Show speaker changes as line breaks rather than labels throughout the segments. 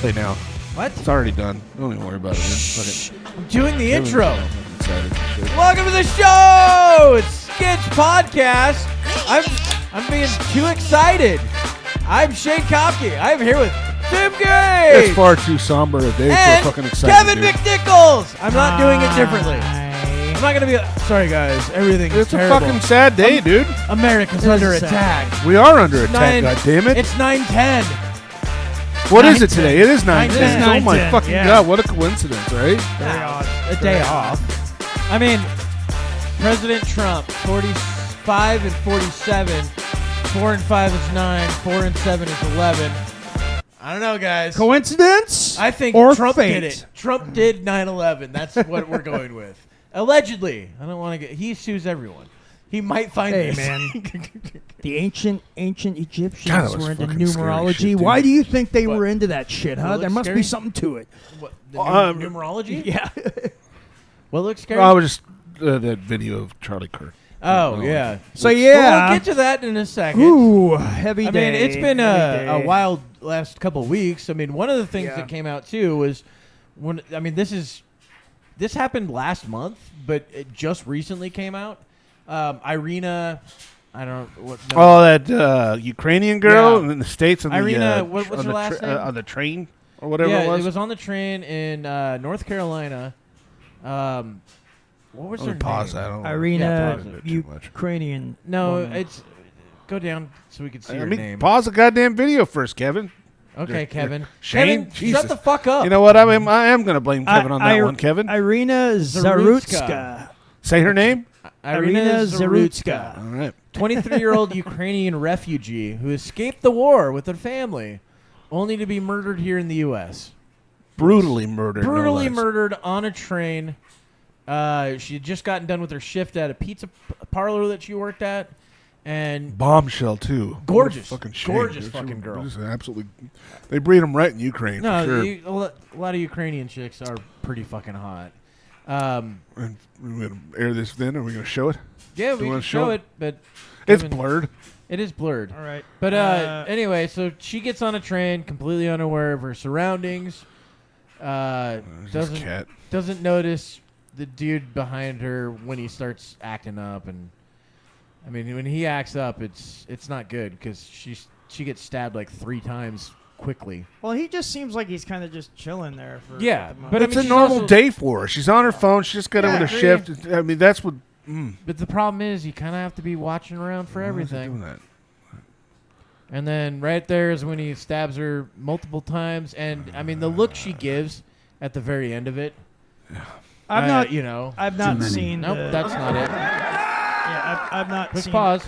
Play now.
What?
It's already done. Don't even worry about it.
I'm doing the intro.
I'm excited.
Welcome to the show. It's SKIDS PODCAST. I'm being too excited. I'm Shane Kopke. I'm here with Tim Gay.
It's far too somber a day
and
for fucking excited.
Kevin McNichols. I'm not doing it differently. I'm not going to be... Sorry, guys. Everything's
It's
terrible.
a fucking sad day, dude.
America's under attack.
We are under attack, goddammit.
It's 9/10.
What is it today? It is 9/10. Oh my
9/10,
fucking
yeah.
god, what a coincidence, right?
A day off. I mean, President Trump, 45 and 47. 4 and 5 is 9. 4 and 7 is 11. I don't know, guys.
Coincidence?
I think
or
Trump
fate?
did it. Trump did 9/11. That's what we're going with. Allegedly. I don't want to get... He sues everyone. He might find
Hey,
this.
man. The ancient Egyptians
God, that was
were into
fucking scary
numerology.
shit, dude.
Why do you think they
What?
were into that shit, huh?
What
There
looks
must
scary?
be something to it.
What, the numerology?
Yeah.
What looks scary?
I was just that video of Charlie Kirk.
Oh, yeah.
So,
Well,
yeah.
we'll get to that in a second.
Ooh, heavy
I
day.
mean, it's been
heavy
a
day.
wild last couple of weeks. I mean, one of the things
Yeah.
that came out too was when this happened last month, but it just recently came out. Iryna, I don't know what. No,
Oh, that Ukrainian girl
Yeah.
in the States.
Iryna, what's
on
her
the
last name?
on the train or whatever
yeah,
it was.
on the train in North Carolina. What was her name?
Pause. I don't know.
Iryna,
Yeah, pause it
too much.
Ukrainian.
No,
woman.
it's go down so we can see
I
her
mean,
name.
pause the goddamn video first, Kevin.
Okay, Kevin.
Shane?
Kevin,
Jesus.
shut the fuck up.
You know what? I am going to blame Kevin on that one, Kevin.
Iryna
Zarutska.
Zarutska.
Say her name.
Iryna Zarutska.
All right.
23-year-old Ukrainian refugee who escaped the war with her family, only to be murdered here in the U.S.
Brutally murdered.
Brutally
no less.
murdered on a train. She had just gotten done with her shift at a pizza parlor that she worked at, and
Bombshell too.
Gorgeous.
What a fucking shame.
Gorgeous
She
fucking girl.
was absolutely. They breed them right in Ukraine.
no,
for sure.
a lot of Ukrainian chicks are pretty fucking hot.
And we're going to air this then. Are we going to show it?
Yeah,
You
we
wanna
can
show
show
it?
it, but
It's
Kevin-
blurred.
It is blurred.
All right.
But anyway, so she gets on a train, completely unaware of her surroundings.
There's this cat.
Doesn't notice the dude behind her when he starts acting up, and I mean when he acts up, it's not good because she gets stabbed like 3 times quickly.
Well, he just seems like he's kind of just chilling there. For
Yeah,
at the moment.
but I
It's
mean,
a
she's
normal
also-
day for her. She's on her phone. She just got
Yeah,
over
I
the
agree.
shift. I mean, that's what.
But the problem is you kind of have to be watching around for
Why is he
everything.
doing that?
And then right there is when he stabs her multiple times, and I mean the look she gives at the very end of it.
I've not.
you know.
I've not seen.
Nope,
the,
that's not it.
Yeah, I've not
Quick
seen.
pause.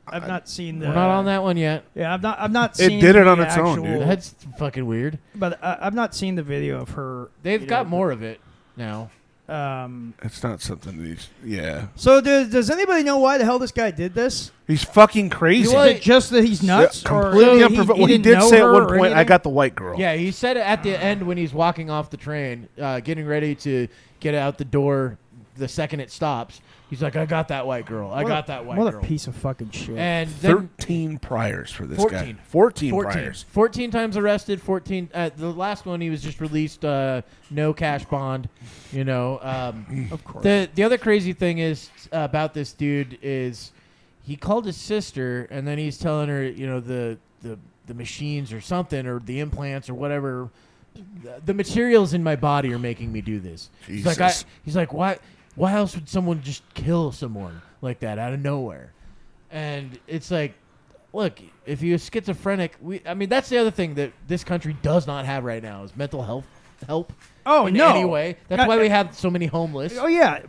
I've not seen the.
We're not on that one yet.
Yeah, I've not
It
seen.
did it on
the
its own, dude.
actual-
That's fucking weird.
But I've not seen the video of her.
They've
you
got
know,
more of it now.
It's not something these. Yeah.
So does anybody know why the hell this guy did this?
He's fucking crazy.
You know
Is it just that he's nuts?
Yeah,
or
completely
he
unprovoked. Well, he
didn't
did
know
say at
her
one
or
point, I
anything?
got the white girl.
Yeah, he said it at the end when he's walking off the train, getting ready to get out the door the second it stops. He's like, I got that white girl. I got that white
What
girl.
a piece of fucking shit.
And then
13 priors for this
14.
guy. 14 priors.
14 times arrested, 14. The last one, he was just released, no cash bond, you know.
of course.
The other crazy thing is about this dude is he called his sister, and then he's telling her, you know, the machines or something, or the implants or whatever, the materials in my body are making me do this.
Jesus.
He's like, why else would someone just kill someone like that out of nowhere? And it's like, look, if you're schizophrenic, I mean, that's the other thing that this country does not have right now is mental health help.
Oh,
in
no.
any way. That's why we have so many homeless.
Oh yeah,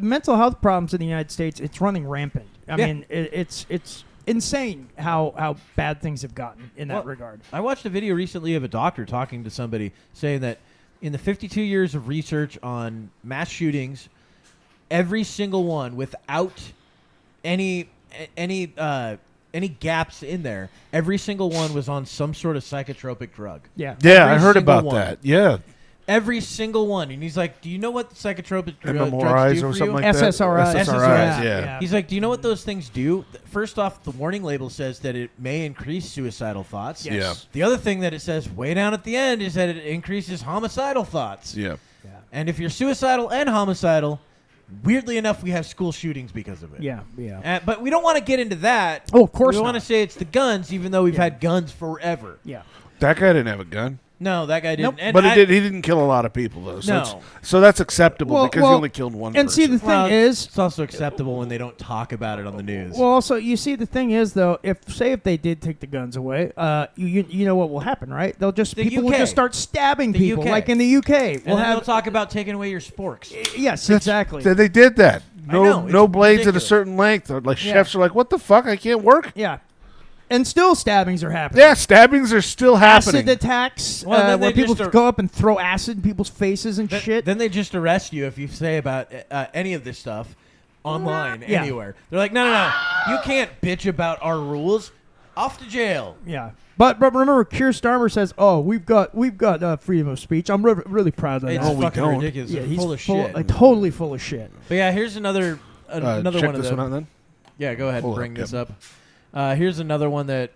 mental health problems in the United States, it's running rampant. I
Yeah.
mean, it's insane how bad things have gotten in that regard.
I watched a video recently of a doctor talking to somebody saying that in the 52 years of research on mass shootings, every single one without any gaps in there, every single one was on some sort of psychotropic drug.
Yeah.
Yeah,
Every
I heard
single
about
one.
that. Yeah.
Every single one. And he's like, do you know what psychotropic drugs
MMRIs
do
or
for
something
you?
like that.
SSRIs.
SSRIs, yeah.
He's like, do you know what those things do? First off, the warning label says that it may increase suicidal thoughts.
Yes.
Yeah.
The other thing that it says way down at the end is that it increases homicidal thoughts.
Yeah.
And if you're suicidal and homicidal, weirdly enough, we have school shootings because of it.
Yeah.
But we don't want to get into that.
Oh, of course
We
not.
want to say it's the guns, even though we've had guns forever.
Yeah.
That guy didn't have a gun.
No, that guy didn't.
Nope.
And
But he didn't kill a lot of people, though. So,
No.
so that's acceptable
Well,
because he only killed one
And
person.
see, the thing is,
it's also acceptable when they don't talk about it on the news.
well, also, you see, the thing is, though, if they did take the guns away, you know what will happen, right? They'll just
The
people will
UK.
just start stabbing
The
people,
UK.
like in the UK.
and
We'll
then
have
they'll talk about taking away your sporks.
yes, exactly.
They did that.
know,
No
it's
blades at a
ridiculous.
certain length. Like
Yeah.
chefs are like, what the fuck? I can't work.
Yeah, and still stabbings are happening.
Yeah, stabbings are still happening.
Acid attacks,
Well, then
where
they
people
just
go up and throw acid in people's faces and shit.
Then they just arrest you if you say about any of this stuff online,
Yeah.
anywhere. They're like, no, you can't bitch about our rules. Off to jail.
Yeah, but remember, Keir Starmer says, "Oh, we've got freedom of speech." I'm really proud of
It's
that.
we
fucking
don't.
ridiculous.
Yeah,
They're
he's
full of shit.
totally full of shit.
But yeah, here's another another
check
one of
this
them.
one out then.
Yeah, go ahead and
Hold
bring
up,
this
yep.
up. Here's another one that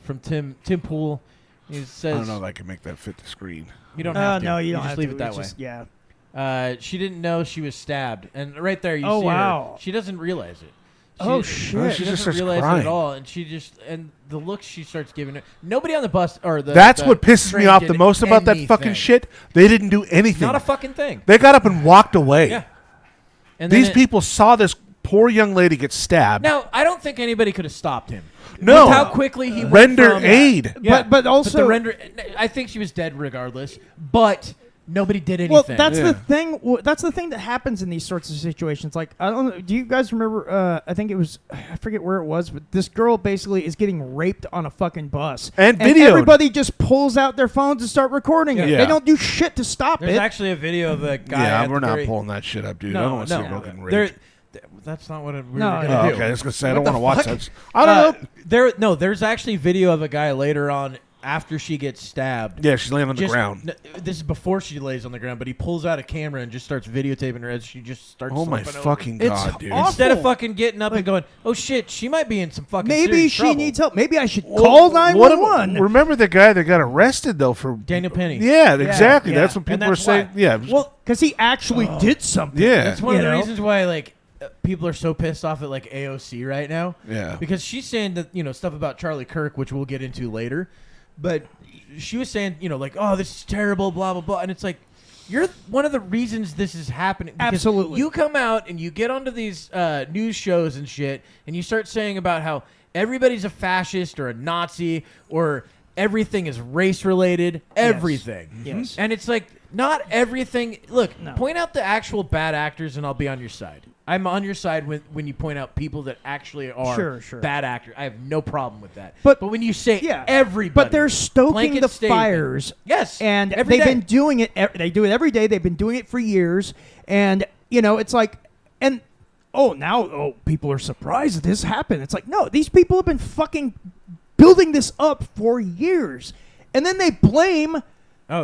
from Tim Pool. He says,
I don't know if I can make that fit the screen.
You don't have to.
No, you don't
just
have
leave
to.
it that
It's
way.
just- yeah.
She didn't know she was stabbed, and right there you
Oh,
see
wow.
her. She doesn't realize it.
Oh,
She
shit.
She
doesn't
just starts
realize it
crying.
at all, and and the look she starts giving her. Nobody on the bus or the.
That's
the
what pisses me
train
off the
did
most about that fucking
anything.
shit. They didn't do anything.
Not a fucking thing.
They got up and walked away.
Yeah. And then
These people saw this poor young lady get stabbed.
Now, I don't think anybody could have stopped him.
No.
With how quickly he went
Render
from-
aid.
Yeah,
But also-
the render. I think she was dead regardless, but nobody did anything.
Well, that's
Yeah.
the thing. That's the thing that happens in these sorts of situations. Like, I don't know. Do you guys remember? I think it was. I forget where it was, but this girl basically is getting raped on a fucking bus,
And videoed.
everybody just pulls out their phones and start recording it.
Yeah.
They don't do shit to stop
There's
it.
actually a video of a guy.
Yeah,
at
we're
the
not
very-
pulling that shit up, dude. I don't
No,
want to see
no.
her fucking
There-
raped.
That's not what we were
No,
going to
no.
Oh,
do.
okay, I was gonna say I
What
don't
the
want to watch
fuck?
that. I don't know.
There's actually video of a guy later on after she gets stabbed.
Yeah, she's laying on the
Just-
ground.
This is before she lays on the ground, but he pulls out a camera and just starts videotaping her as she just starts.
Oh my
slumping over.
fucking
It's
god, dude!
awful.
Instead of fucking getting up and going, oh shit, she might be in some fucking
Maybe
serious
she
trouble.
needs help. Maybe I should
Well,
call
what
911.
Remember the guy that got arrested though for
Daniel Penny.
Yeah, exactly.
yeah.
That's what
And
people were
that's
saying.
why-
Yeah,
Well,
Because he actually did something.
yeah,
that's one of
You
the
know?
reasons why like people are so pissed off at like AOC right now.
yeah.
Because she's saying that, stuff about Charlie Kirk, which we'll get into later. But she was saying, like, oh, this is terrible, blah, blah, blah. And it's like, you're one of the reasons this is happening. Because
Absolutely.
You come out and you get onto these news shows and shit, and you start saying about how everybody's a fascist or a Nazi or everything is race-related, everything.
Yes.
And it's like, not everything. Look,
No.
point out the actual bad actors, and I'll be on your side. I'm on your side when you point out people that actually are
Sure.
bad actors. I have no problem with that.
But-
when you say
Yeah.
everybody,
But they're stoking
blanket
the
statement.
fires.
Yes,
And
every
they've
day.
been doing it. They do it every day. They've been doing it for years. And, it's like, and, now people are surprised that this happened. It's like, no, these people have been fucking building this up for years. And then they blame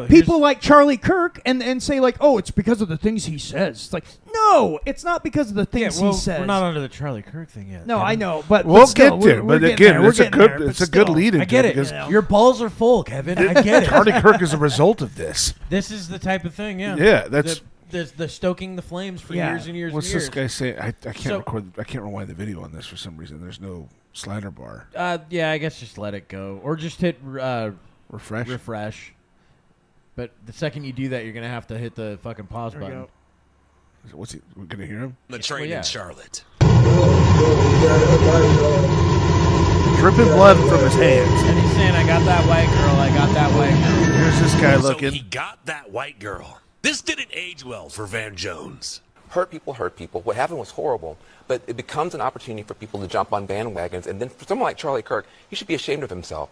people like Charlie Kirk and say, like, oh, it's because of the things he says. It's like, no, it's not because of the things he says.
We're not under the Charlie Kirk thing yet.
No,
Kevin.
I know, but
We'll
still,
get there.
we're
But
getting
again,
there. We're
it's a
getting
good.
there, but
It's a good
still.
lead in.
I get it.
because
Your balls are full, Kevin. I get it.
Charlie Kirk is a result of this.
This is the type of thing. Yeah.
Yeah, that's.
the stoking the flames for
Yeah.
years and years.
What's
and years.
this guy saying? I can't
So-
record. I can't rewind the video on this for some reason. There's no slider bar.
Yeah, I guess just let it go, or just hit
Refresh.
refresh. But the second you do that, you're gonna have to hit the fucking pause
There we
button.
go.
What's he? We're gonna hear him.
The train
Well, yeah.
in Charlotte.
Dripping blood from his hands.
And he's saying, "I got that white girl. I got that white girl."
Here's this guy
So
looking.
he got that white girl. This didn't age well for Van Jones.
Hurt people hurt people. What happened was horrible, but it becomes an opportunity for people to jump on bandwagons. And then for someone like Charlie Kirk, he should be ashamed of himself.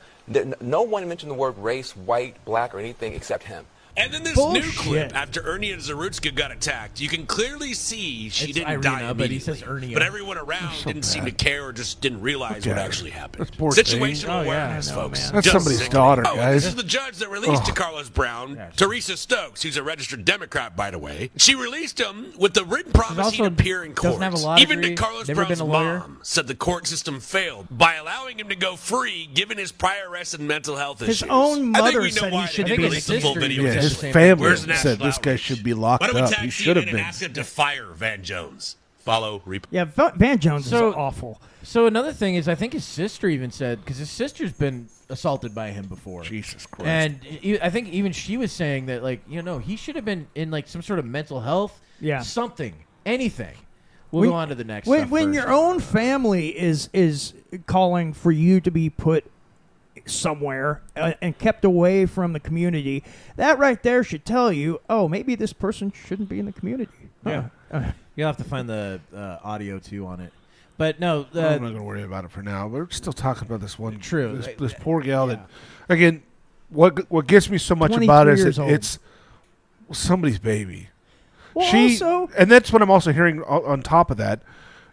No one mentioned the word race, white, black, or anything except him.
And then this new
Bullshit.
clip after Iryna Zarutska got attacked. You can clearly see she
It's
didn't
Iryna,
die
but he
immediately.
says Iryna.
But everyone around didn't seem to care or just didn't realize what
Okay.
actually happened.
That's poor thing.
Situational
Oh, yeah,
awareness,
I know,
folks.
man.
That's
Just
somebody's
sickening.
daughter,
Oh, and
guys.
this is the judge that released to Carlos Brown, Teresa Stokes, who's a registered Democrat, by the way. She released him with the written promise
also
he'd appear in court.
doesn't have a law
Even to
degree,
Carlos
never
Brown's
been a lawyer.
mom said the court system failed by allowing him to go free, given his prior arrests and mental health
His
issues.
own
I think
mother
we know
said he
why
should
they
be
didn't
in
release the full
history.
video.
Yeah,
said
his
the same
family
Where's the
said
national
this guy
outrage?
should be locked
Why don't we
up.
tag
He should have
CNN
been.
and ask him to fire Van Jones? Follow, reap.
Yeah, Van Jones
So-
is awful.
So another thing is, I think his sister even said, because his sister's been assaulted by him before.
Jesus Christ.
And I think even she was saying that, like, he should have been in like some sort of mental health, something, anything. We'll go on to the next.
When,
stuff
when
first.
your own family is calling for you to be put somewhere and kept away from the community, that right there should tell you, oh, maybe this person shouldn't be in the community.
Yeah. You'll have to find the audio too on it. But no,
I'm not going to worry about it for now. We're still talking about this one.
True.
This poor gal that, again, what gets me so much about it
23
is
years old.
it's somebody's baby.
Well,
She
also,
and that's what I'm also hearing on top of that.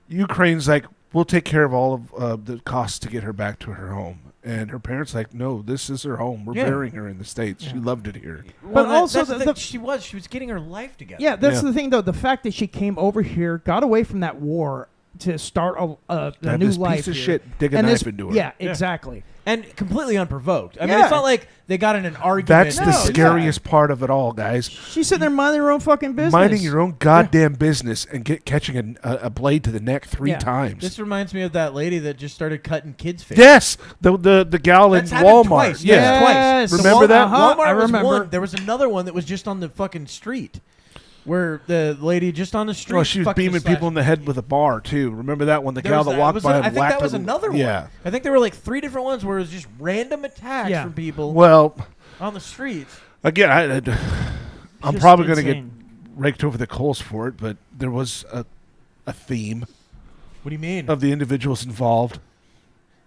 Ukraine's like, we'll take care of all of the costs to get her back to her home. And her parents like, no, this is her home. We're burying her in the States. She loved it here.
well,
also
that's
the-
thing. She was getting her life together.
yeah, that's
Yeah.
the thing, though. The fact that she came over here, got away from that war to start a
Had
new
this
life
piece of
here.
shit dig a
And
knife
this-
into her.
Yeah, exactly.
And completely unprovoked. I mean,
Yeah.
it's not like they got in an argument.
That's
No,
the
yeah.
scariest part of it all, guys.
She's sitting there minding her own fucking business.
Minding your own goddamn business and catching a blade to the neck three
Yeah.
times.
This reminds me of that lady that just started cutting kids' faces.
Yes, the gal in
That's happened
Walmart.
twice.
Yeah,
Yes.
twice.
Remember that?
Uh-huh.
Walmart
I
was
remember.
one. There was another one that was just on the fucking street, where the lady just on the street.
well, she was
fucking
beaming
slashed-
people in the head with a bar too. Remember that one? The
There
gal
was
that
that-
walked
was
by
a-
and
I think
whacked
that
her
was
with-
another one.
Yeah.
I think there were like 3 different ones where it was just random attacks
Yeah.
from people
Well,
on the streets.
again, I'm
Just
probably going to get
insane.
raked over the coals for it, but there was a theme
What do you mean?
of the individuals involved.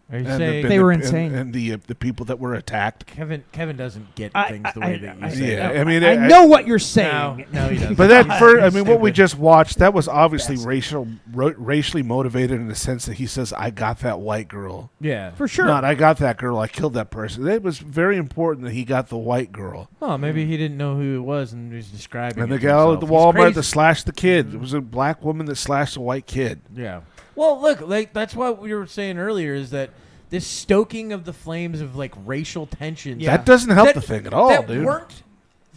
Are you
and
saying
They were insane.
and the people that were attacked.
Kevin doesn't get
I-
things the way that you say?
Yeah,
it.
I mean,
I know what you're saying.
No, he doesn't.
But that, I mean, what we
Stupid.
just watched, that was obviously racially motivated in the sense that he says, "I got that white girl."
Yeah.
For sure.
Not, "I got that girl. I killed that person." It was very important that he got the white girl.
Oh, maybe he didn't know who it was and he was describing.
And
it
the
to
gal at
himself.
the
He's
Walmart
crazy.
that slashed the kid. It was a black woman that slashed a white kid.
Yeah. Well, look, like that's what we were saying earlier is that this stoking of the flames of like racial tensions.
Yeah.
That doesn't help
that-
the thing at all,
that
dude.
weren't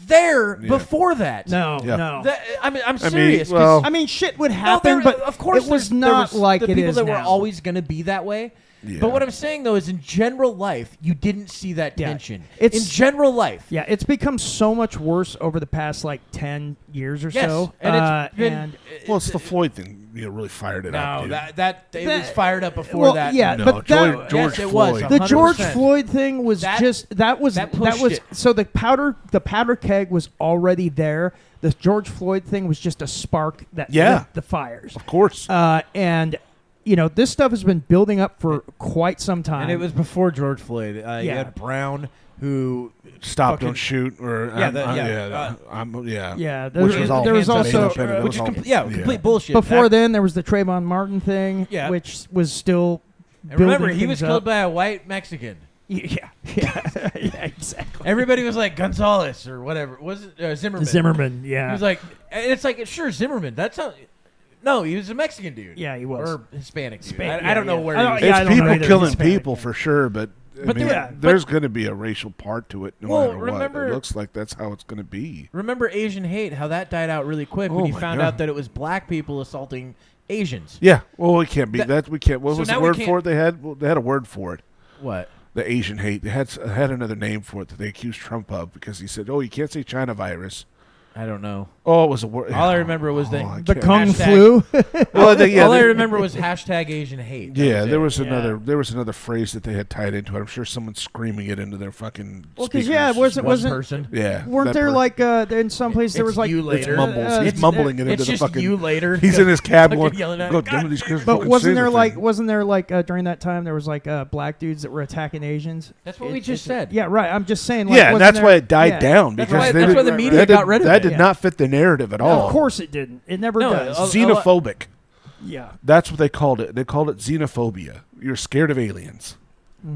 there
Yeah.
before that.
No,
Yeah.
no.
I mean, I'm
I mean,
serious. 'cause-
well-
I mean, shit would
No,
happen,
there-
but
of course
it was
there
not like
the
it
people
is
that
now.
were always going to be that way.
Yeah.
But what I'm saying though is, in general life, you didn't see that
Yeah.
tension.
It's-
in general life.
Yeah, it's become so much worse over the past like 10 years or
Yes,
so.
and it's been.
and
Well, it's the Floyd thing. Really fired it up.
no,
Dude.
that it was
That-
fired up before
well,
that.
yeah,
No,
but
George
that,
George
yes, it was.
Floyd.
the George
100%.
Floyd thing was
That-
just that was
that pushed it.
so the powder keg was already there. The George Floyd thing was just a spark that
Yeah.
lit the fires.
Of course.
And this stuff has been building up for quite some time.
And it was before George Floyd. You
Yeah.
had Brown, who
Stop,
fucking-
don't shoot, or
Yeah,
yeah,
Which was all
there was
hands up,
also
independent. That
which
was
is
all-
complete bullshit.
before
That-
then there was the Trayvon Martin thing,
Yeah.
which was still.
and remember,
building
he was
things
killed
up.
by a white Mexican.
Yeah, yeah, exactly.
Everybody was like Gonzalez or whatever. Was it Zimmerman?
Zimmerman,
He
yeah.
was like, and it's like, sure, Zimmerman. That's not. No, he was a Mexican dude.
Yeah, he was.
Or Hispanic dude.
Hispan-
I don't know
yeah.
where
I
he
don't-
was.
yeah, I
It's
don't know
people
either.
killing
Hispanic,
people
yeah.
for sure, but I
But
mean,
there-
there's going to be a racial part to it no
Well,
matter what.
remember-
It looks like that's how it's going to be.
Remember Asian hate? How that died out really quick when
Oh
he
my
found
God.
out that it was black people assaulting Asians.
Yeah, well, we can't be
That-
that. We can't. What
so
was the
now we
word
can't-
for it? They had a word for it.
What?
The Asian hate. They had another name for it that they accused Trump of because he said, "Oh, you can't say China virus."
I don't know.
Oh, it was a word.
All I remember was
The
hashtag-
Kung Flu.
Well,
all I remember was hashtag Asian hate. That
Yeah,
was
there
it.
was another phrase that they had tied into it. I'm sure someone's screaming it into their fucking.
Well, 'cause,
speakers.
yeah,
One
wasn't
person.
Yeah,
weren't
that
there
person.
like in some place there
It's
was like
you later.
He's mumbling it into
It's
the
just
fucking.
you later.
He's in his cab
Fucking
going,
yelling at
"God
it.
damn it, these kids
But
fucking
wasn't
say
there
the
like
thing."
during that time there was like black dudes that were attacking Asians?
That's what we just said.
Yeah, right. I'm just saying. Like,
Yeah, and
wasn't
that's
there-
why it died
yeah.
down
That's
because
why-
they
that's why
did-
the media
that
got
did-
rid of
That
it.
did not fit the narrative at
No,
all.
of course it didn't. It never
No,
does.
Xenophobic.
Yeah.
That's what they called it. They called it xenophobia. You're scared of aliens.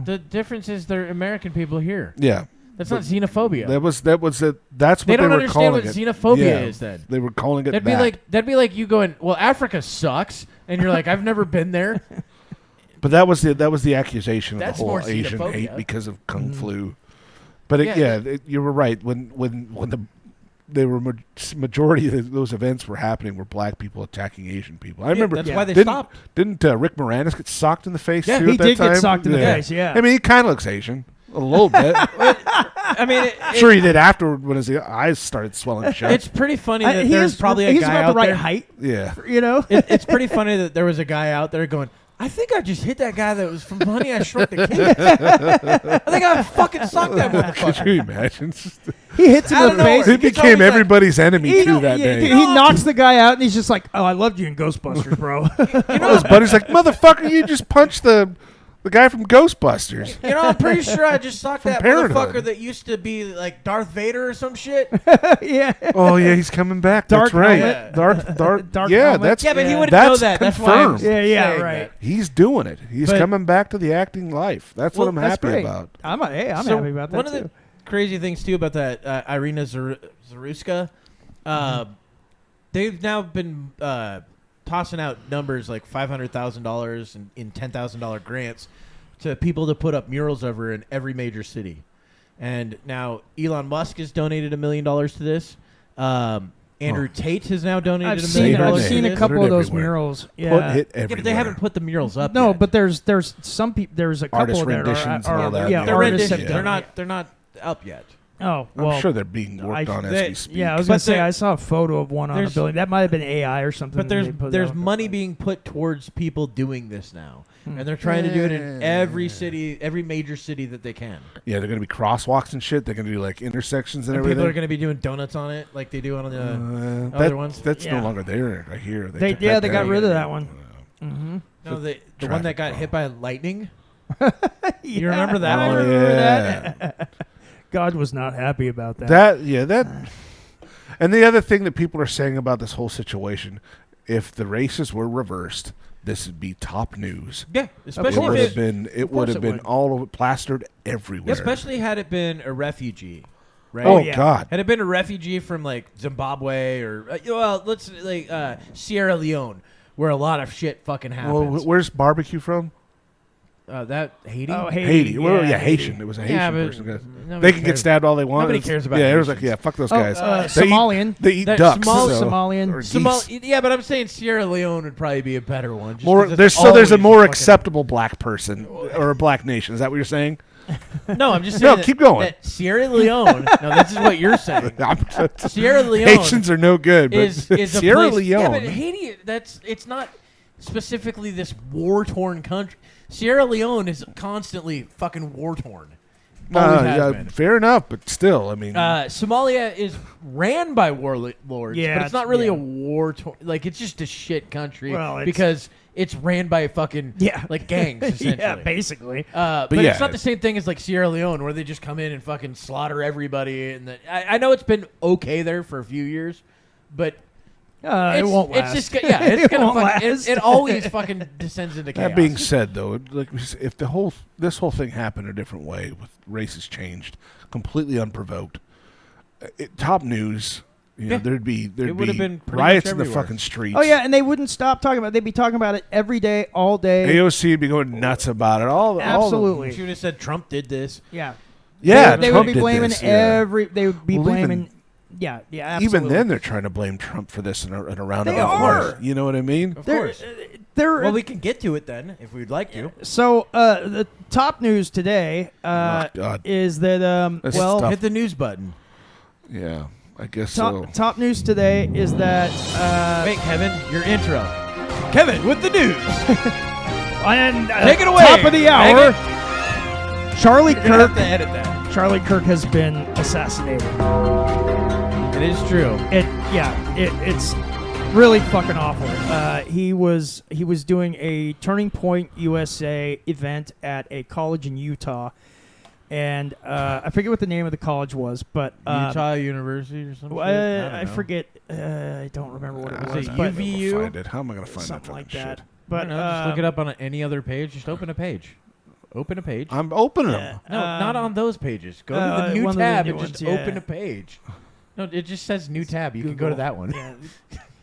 The difference is they're American people here.
Yeah.
That's not xenophobia.
That's what
They don't
were
understand
calling
what
it.
xenophobia
Yeah,
is then.
They were calling it
That'd be like you going, well, Africa sucks, and you're like, I've never been there.
But that was the accusation of
That's
the whole
more
Asian
xenophobia.
hate because of Kung Flu. But
Yeah.
you were right when majority of those events were happening were black people attacking Asian people. I remember
that's why they
didn't,
stopped.
Didn't Rick Moranis get socked in the face
Yeah,
too
he
at that
did get
time?
socked in the face, yeah.
I mean, he kind of looks Asian a little bit.
I mean,
Sure, he did after when his eyes started swelling shut.
it's pretty funny that
He
there's
is
probably a
he's
guy
about
out
the right
there.
height.
Yeah.
You know.
It's pretty funny that there was a guy out there going, I think I just hit that guy that was from Honey, I Shrunk the Kids. I think I fucking sucked that
Could
motherfucker.
you imagine?
He hits him
I
in
don't
the
know.
face.
He
It's
became
always like-
everybody's enemy too that day.
He knocks the guy out, and he's just like, "Oh, I loved you in Ghostbusters, bro."
His buddy's like, "Motherfucker, you just punched the guy from Ghostbusters."
You know, I'm pretty sure I just socked that
Parenthood.
motherfucker that used to be like Darth Vader or some shit.
Yeah.
Oh yeah, he's coming back.
Dark
That's right.
helmet.
Dark.
helmet.
That's
Yeah, but he
Yeah.
wouldn't know
That's
that. That's why I'm
confirmed.
Yeah,
saying
right.
that.
He's doing it. He's
But-
coming back to the acting life. That's what I'm
That's
happy
great.
about.
I'm
So
happy about that
one
too.
of the crazy things too about that Iryna Zarutska, they've now been tossing out numbers like $500,000 in $10,000 grants to people to put up murals of her in every major city. And now Elon Musk has donated $1 million to this. Andrew Tate has now donated
I've
$1 million
I've
Say her
seen
name.
a
Put
couple
it
of those
everywhere.
murals. Yeah.
Put it
Yeah,
everywhere.
but they haven't put the murals up
No,
yet.
but there's some people. There's a couple
Artist
that
renditions
are
and all that.
yeah,
they're
artists
renditions.
have done
They're not up yet.
Oh
I'm
well.
sure they're being worked on as
they-
we speak.
Yeah, I was
But
gonna say
there-
I saw a photo of one on a
there's-
building. That might have been AI or something.
But
that they put
there's
out.
money being put towards people doing this now, and they're trying to do it in every city, every major city that they can.
Yeah, they're going to be crosswalks and shit. They're going to do like intersections and
And
everything.
people are going to be doing donuts on it, like they do on the
That-
other ones.
That's
Yeah.
no longer there. I hear
They
took that
got
down.
rid of that one.
No, the one that got hit by lightning. You
Yeah,
remember that
I
one?
remember
Yeah.
that. God was not happy about that.
That. And the other thing that people are saying about this whole situation, if the races were reversed, this would be top news.
Yeah,
It
especially
would
if
have been. It
course
would have
it
been
would.
all over, plastered everywhere.
especially had it been a refugee, right?
Oh
yeah.
God.
Had it been a refugee from like Zimbabwe or let's like Sierra Leone, where a lot of shit fucking
Well,
happens.
where's barbecue from?
That Haiti.
Oh,
Haiti. Well, yeah,
Haiti.
Haitian. It was a
Yeah,
Haitian
but
person.
nobody
They can get
cares.
stabbed all they want.
Nobody
It's-
cares about
Yeah, it was like,
Haitians.
yeah, fuck those
Oh,
guys. They eat-
Somalian.
They eat
That
ducks.
small
so-
Somalian.
or geese.
Yeah, but I'm saying Sierra Leone would probably be a better one. just
More,
'cause it's
there's
always
a more
fucking-
acceptable black person or a black nation. Is that what you're saying?
No, I'm just
No,
saying. that-
keep going.
That Sierra Leone. No, this is what you're saying. Sierra Leone
Haitians are no good, but
is a
Sierra
place, Yeah, but
Leone.
Haiti. It's not specifically this war-torn country. Sierra Leone is constantly fucking war-torn. Always has
yeah,
been.
fair enough, but still, I mean,
Somalia is ran by warlords,
Yeah,
but it's not really
yeah.
a war-torn. Like it's just a shit country
Well, it's-
because it's ran by fucking like gangs essentially.
Yeah, basically.
But
yeah.
it's not the same thing as like Sierra Leone where they just come in and fucking slaughter everybody. And I know it's been okay there for a few years, but
It won't last.
It's just it's
It
gonna
won't
fucking,
last.
it always fucking descends into chaos.
that being said, though, like if this whole thing happened a different way, with races changed, completely unprovoked, top news. You know,
Yeah.
there'd be
It would have been pretty
riots
much
in the
everywhere.
fucking streets.
Oh yeah, and they wouldn't stop talking about it. They'd be talking about it every day, all day.
AOC would be going nuts about it.
Absolutely.
She would have said Trump did this.
Yeah.
Yeah,
They
Trump
would be
did
blaming
this, yeah.
They would be
Well,
blaming. Yeah, absolutely.
Even then, they're trying to blame Trump for this in a roundabout
They are.
way. You know what I mean?
Of
They're-
course.
They're
Well, we can get to it then if we'd like to.
so the top news today
Oh, God.
is that
This
well
stuff.
Hit the news button.
Yeah. I guess so.
Top news today is that
Wait, Kevin, your intro. Kevin with the news.
and
Take it away.
Top of the hour. Charlie
You're gonna
Kirk.
have to edit that.
Charlie Kirk has been assassinated.
It is true.
It's really fucking awful. He was doing a Turning Point USA event at a college in Utah, and I forget what the name of the college was, but
Utah University or something.
I forget. I don't remember what it was.
Was it
but
UVU?
Find it. How am I going to find
something
that
like
fucking
that.
shit?
But
Just look it up on any other page. Just open a page. Open a page.
I'm opening them.
No, not on those pages. Go to the new
one of the
tab
new
and just
ones,
open
yeah.
a page. No, it just says new tab. You can go to that one.
Yeah.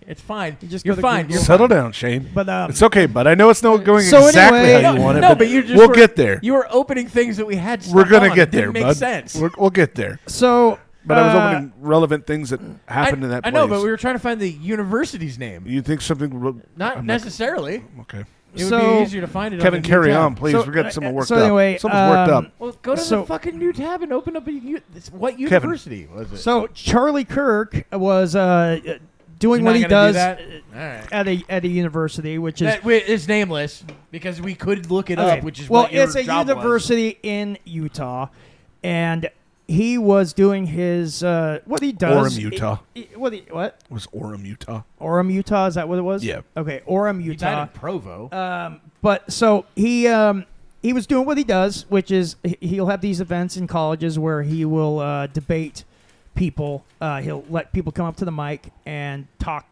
It's fine.
just
You're
go to
fine.
Google.
You're
Settle
fine.
down, Shane.
But
It's okay, bud. I know it's not going
So
exactly
anyway-
how you want it,
No, but you just
we'll
were-
get there.
You were opening things that we had.
We're
going
gonna get there,
Didn't make
bud.
sense.
We'll get there.
So,
But I was opening relevant things that happened in that
I
place.
know, but we were trying to find the university's name.
You think something?
Not necessarily.
Okay.
It would
So-
be easier to find it.
Kevin,
on the
carry
new tab.
on, please.
So,
We're getting someone worked
so anyway,
up. Someone's worked up.
Well, go to
So-
the fucking new tab and open up what university was it?
So Charlie Kirk was doing
You're
what
not
he
gonna do
does
that? All right.
at a university, which is
That is nameless because we could look it
okay.
up, which is
well,
what your
it's a
job
university in Utah, and he was doing his what he does.
Orem, Utah.
What?
It was Orem, Utah.
Orem, Utah. Is that what it was?
Yeah.
Okay, Orem,
Was. He
Utah.
died in Provo.
But so he was doing what he does, which is he'll have these events in colleges where he will debate people. He'll let people come up to the mic and talk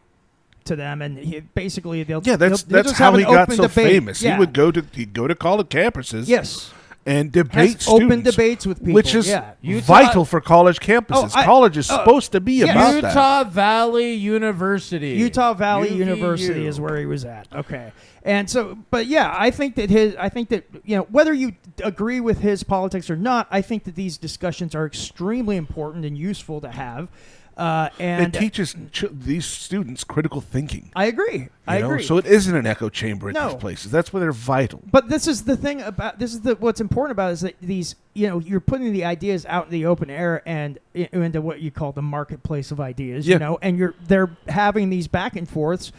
to them, and basically they'll
Yeah, that's
they'll just
how
have
he
an
got
open
so
debate.
famous.
Yeah.
He'd go to college campuses.
Yes.
And debate
Has open
students,
debates with people.
which is
Yeah.
vital for college campuses. College is supposed to be
yes.
about that.
Utah Valley University.
Utah Valley
UVU.
University is where he was at. Okay. And so, but yeah, I think that whether you agree with his politics or not, I think that these discussions are extremely important and useful to have. And
it teaches these students critical thinking.
I agree. I agree.
So it isn't an echo chamber at
No.
these places. That's why they're vital.
But this is the thing about what's important about it is that these, you're putting the ideas out in the open air and into what you call the marketplace of ideas,
Yeah.
and they're having these back and forths.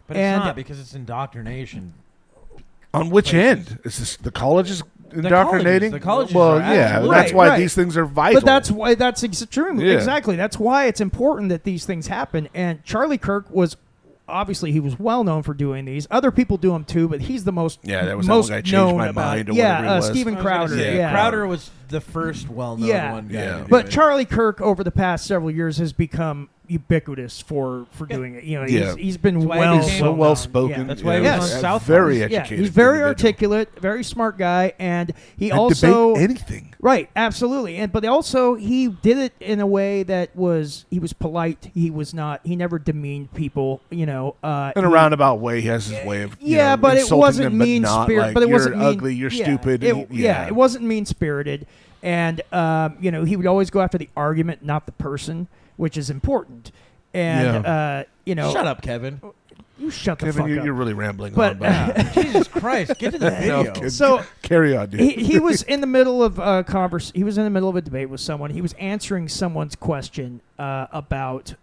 But
and
it's not because it's indoctrination.
On which
places.
end? Is this the colleges indoctrinating?
The colleges
well,
are
yeah,
absolutely-
that's why
Right.
these things are vital.
But that's why that's extremely
Yeah.
exactly. That's why it's important that these things happen. And Charlie Kirk was obviously he was well known for doing these. Other people do them too, but he's the most
that was
most
that one guy changed
known
my
about
mind
it.
or
Yeah,
whatever it was.
Stephen
I was gonna
Crowder.
say,
Yeah,
Crowder was the first well-known one guy.
Yeah.
to do
But
it.
Charlie Kirk over the past several years has become ubiquitous for doing it. He's been
why he
well
became
so
known.
well spoken.
Yeah.
That's why he
was
was
on
on South
Very
Park.
Yeah,
educated.
he's very
individual.
articulate, very smart guy, and he
And
also
debate anything.
right, absolutely, but also he did it in a way that he was polite. He never demeaned people.
In a roundabout way, he has his way of
but it
insulting
wasn't
them, but
mean
not
spirit.
like,
But it
you're
wasn't mean,
ugly. You're stupid.
It wasn't mean spirited, and he would always go after the argument, not the person, which is important. And
Shut up, Kevin.
You shut the
Kevin,
fuck up.
you're really rambling
But-
on. But
Jesus Christ, get to the video.
kid,
So-
carry on, dude.
he was in the middle of a He was in the middle of a debate with someone. He was answering someone's question about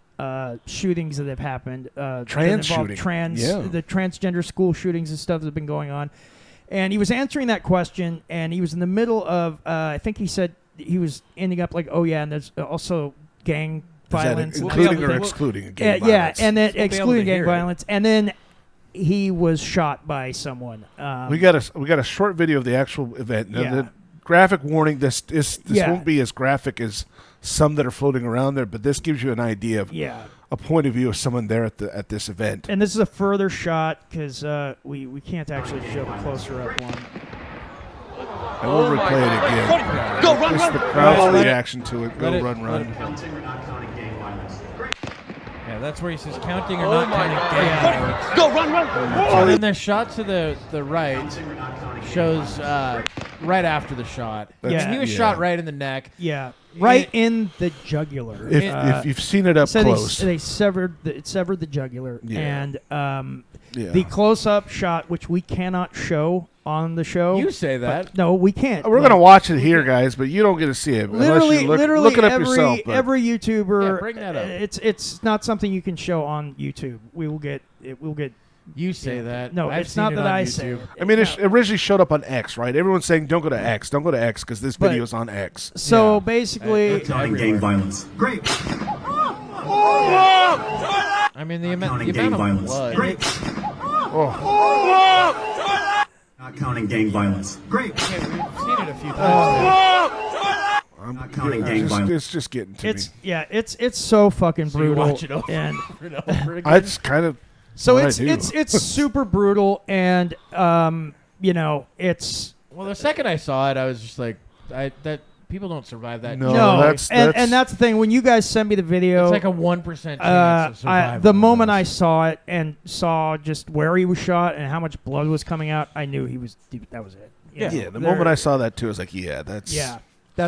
shootings that have happened. That
Trans
involve
shooting.
the transgender school shootings and stuff that have been going on. And he was answering that question, and he was in the middle of. I think he said he was ending up like, "Oh yeah," and there's also gang violence,
Is
and
that including
other
or
things.
excluding gang
Yeah,
violence?
and then
We'll be able
excluding
to
gang
hear it.
violence, and then he was shot by someone.
we got a short video of the actual event. Now,
Yeah.
the graphic warning. This
Yeah.
won't be as graphic as some that are floating around there, but this gives you an idea of a point of view of someone there at this event.
And this is a further shot because we can't actually show the closer up one.
I will replay it again.
Go, run,
This is
run.
the crowd's
Let it-
reaction to it. Go,
let it-
run,
let
run.
it- Yeah, that's where he says counting or not counting gang violence.
Go, run, run.
So then the shot to the right shows right after the shot.
That's-
Yeah.
He was
yeah.
shot right in the neck.
Yeah. right in the jugular.
If you've seen it up
so
close,
they severed the jugular,
Yeah.
and the close-up shot, which we cannot show on the show.
You say that.
No, we can't.
we're gonna watch it here, guys, but you don't get to see it unless you look it up yourself. But
Every YouTuber,
bring that up.
It's not something you can show on YouTube. We'll get.
You say that.
No,
I've
it's
seen
not
it
that
on
I
YouTube.
say.
I mean, it originally showed up on X, right? Everyone's saying don't go to X because this
But-
video's on X.
So
Yeah.
basically,
It's
Counting gang violence. Great.
I mean, the amount
Counting
of
gang violence.
blood.
Great.
Oh,
Not counting gang violence. Great.
Okay, we've seen it a few times.
Not counting gang violence.
it's just getting to me.
it's so fucking
So you
brutal.
watch it over
and
and over again.
It's kind of
so
what I
it's
do.
it's super brutal, and it's
Well, the second I saw it, I was just like, that people don't survive that.
No.
no,
that's-
and that's the thing. When you guys sent me the video,
It's like a 1% chance of survival.
the moment
on
I
this.
saw it and saw just where he was shot and how much blood was coming out, I knew that was it. You know,
the
there-
moment I saw that too, I was like, that's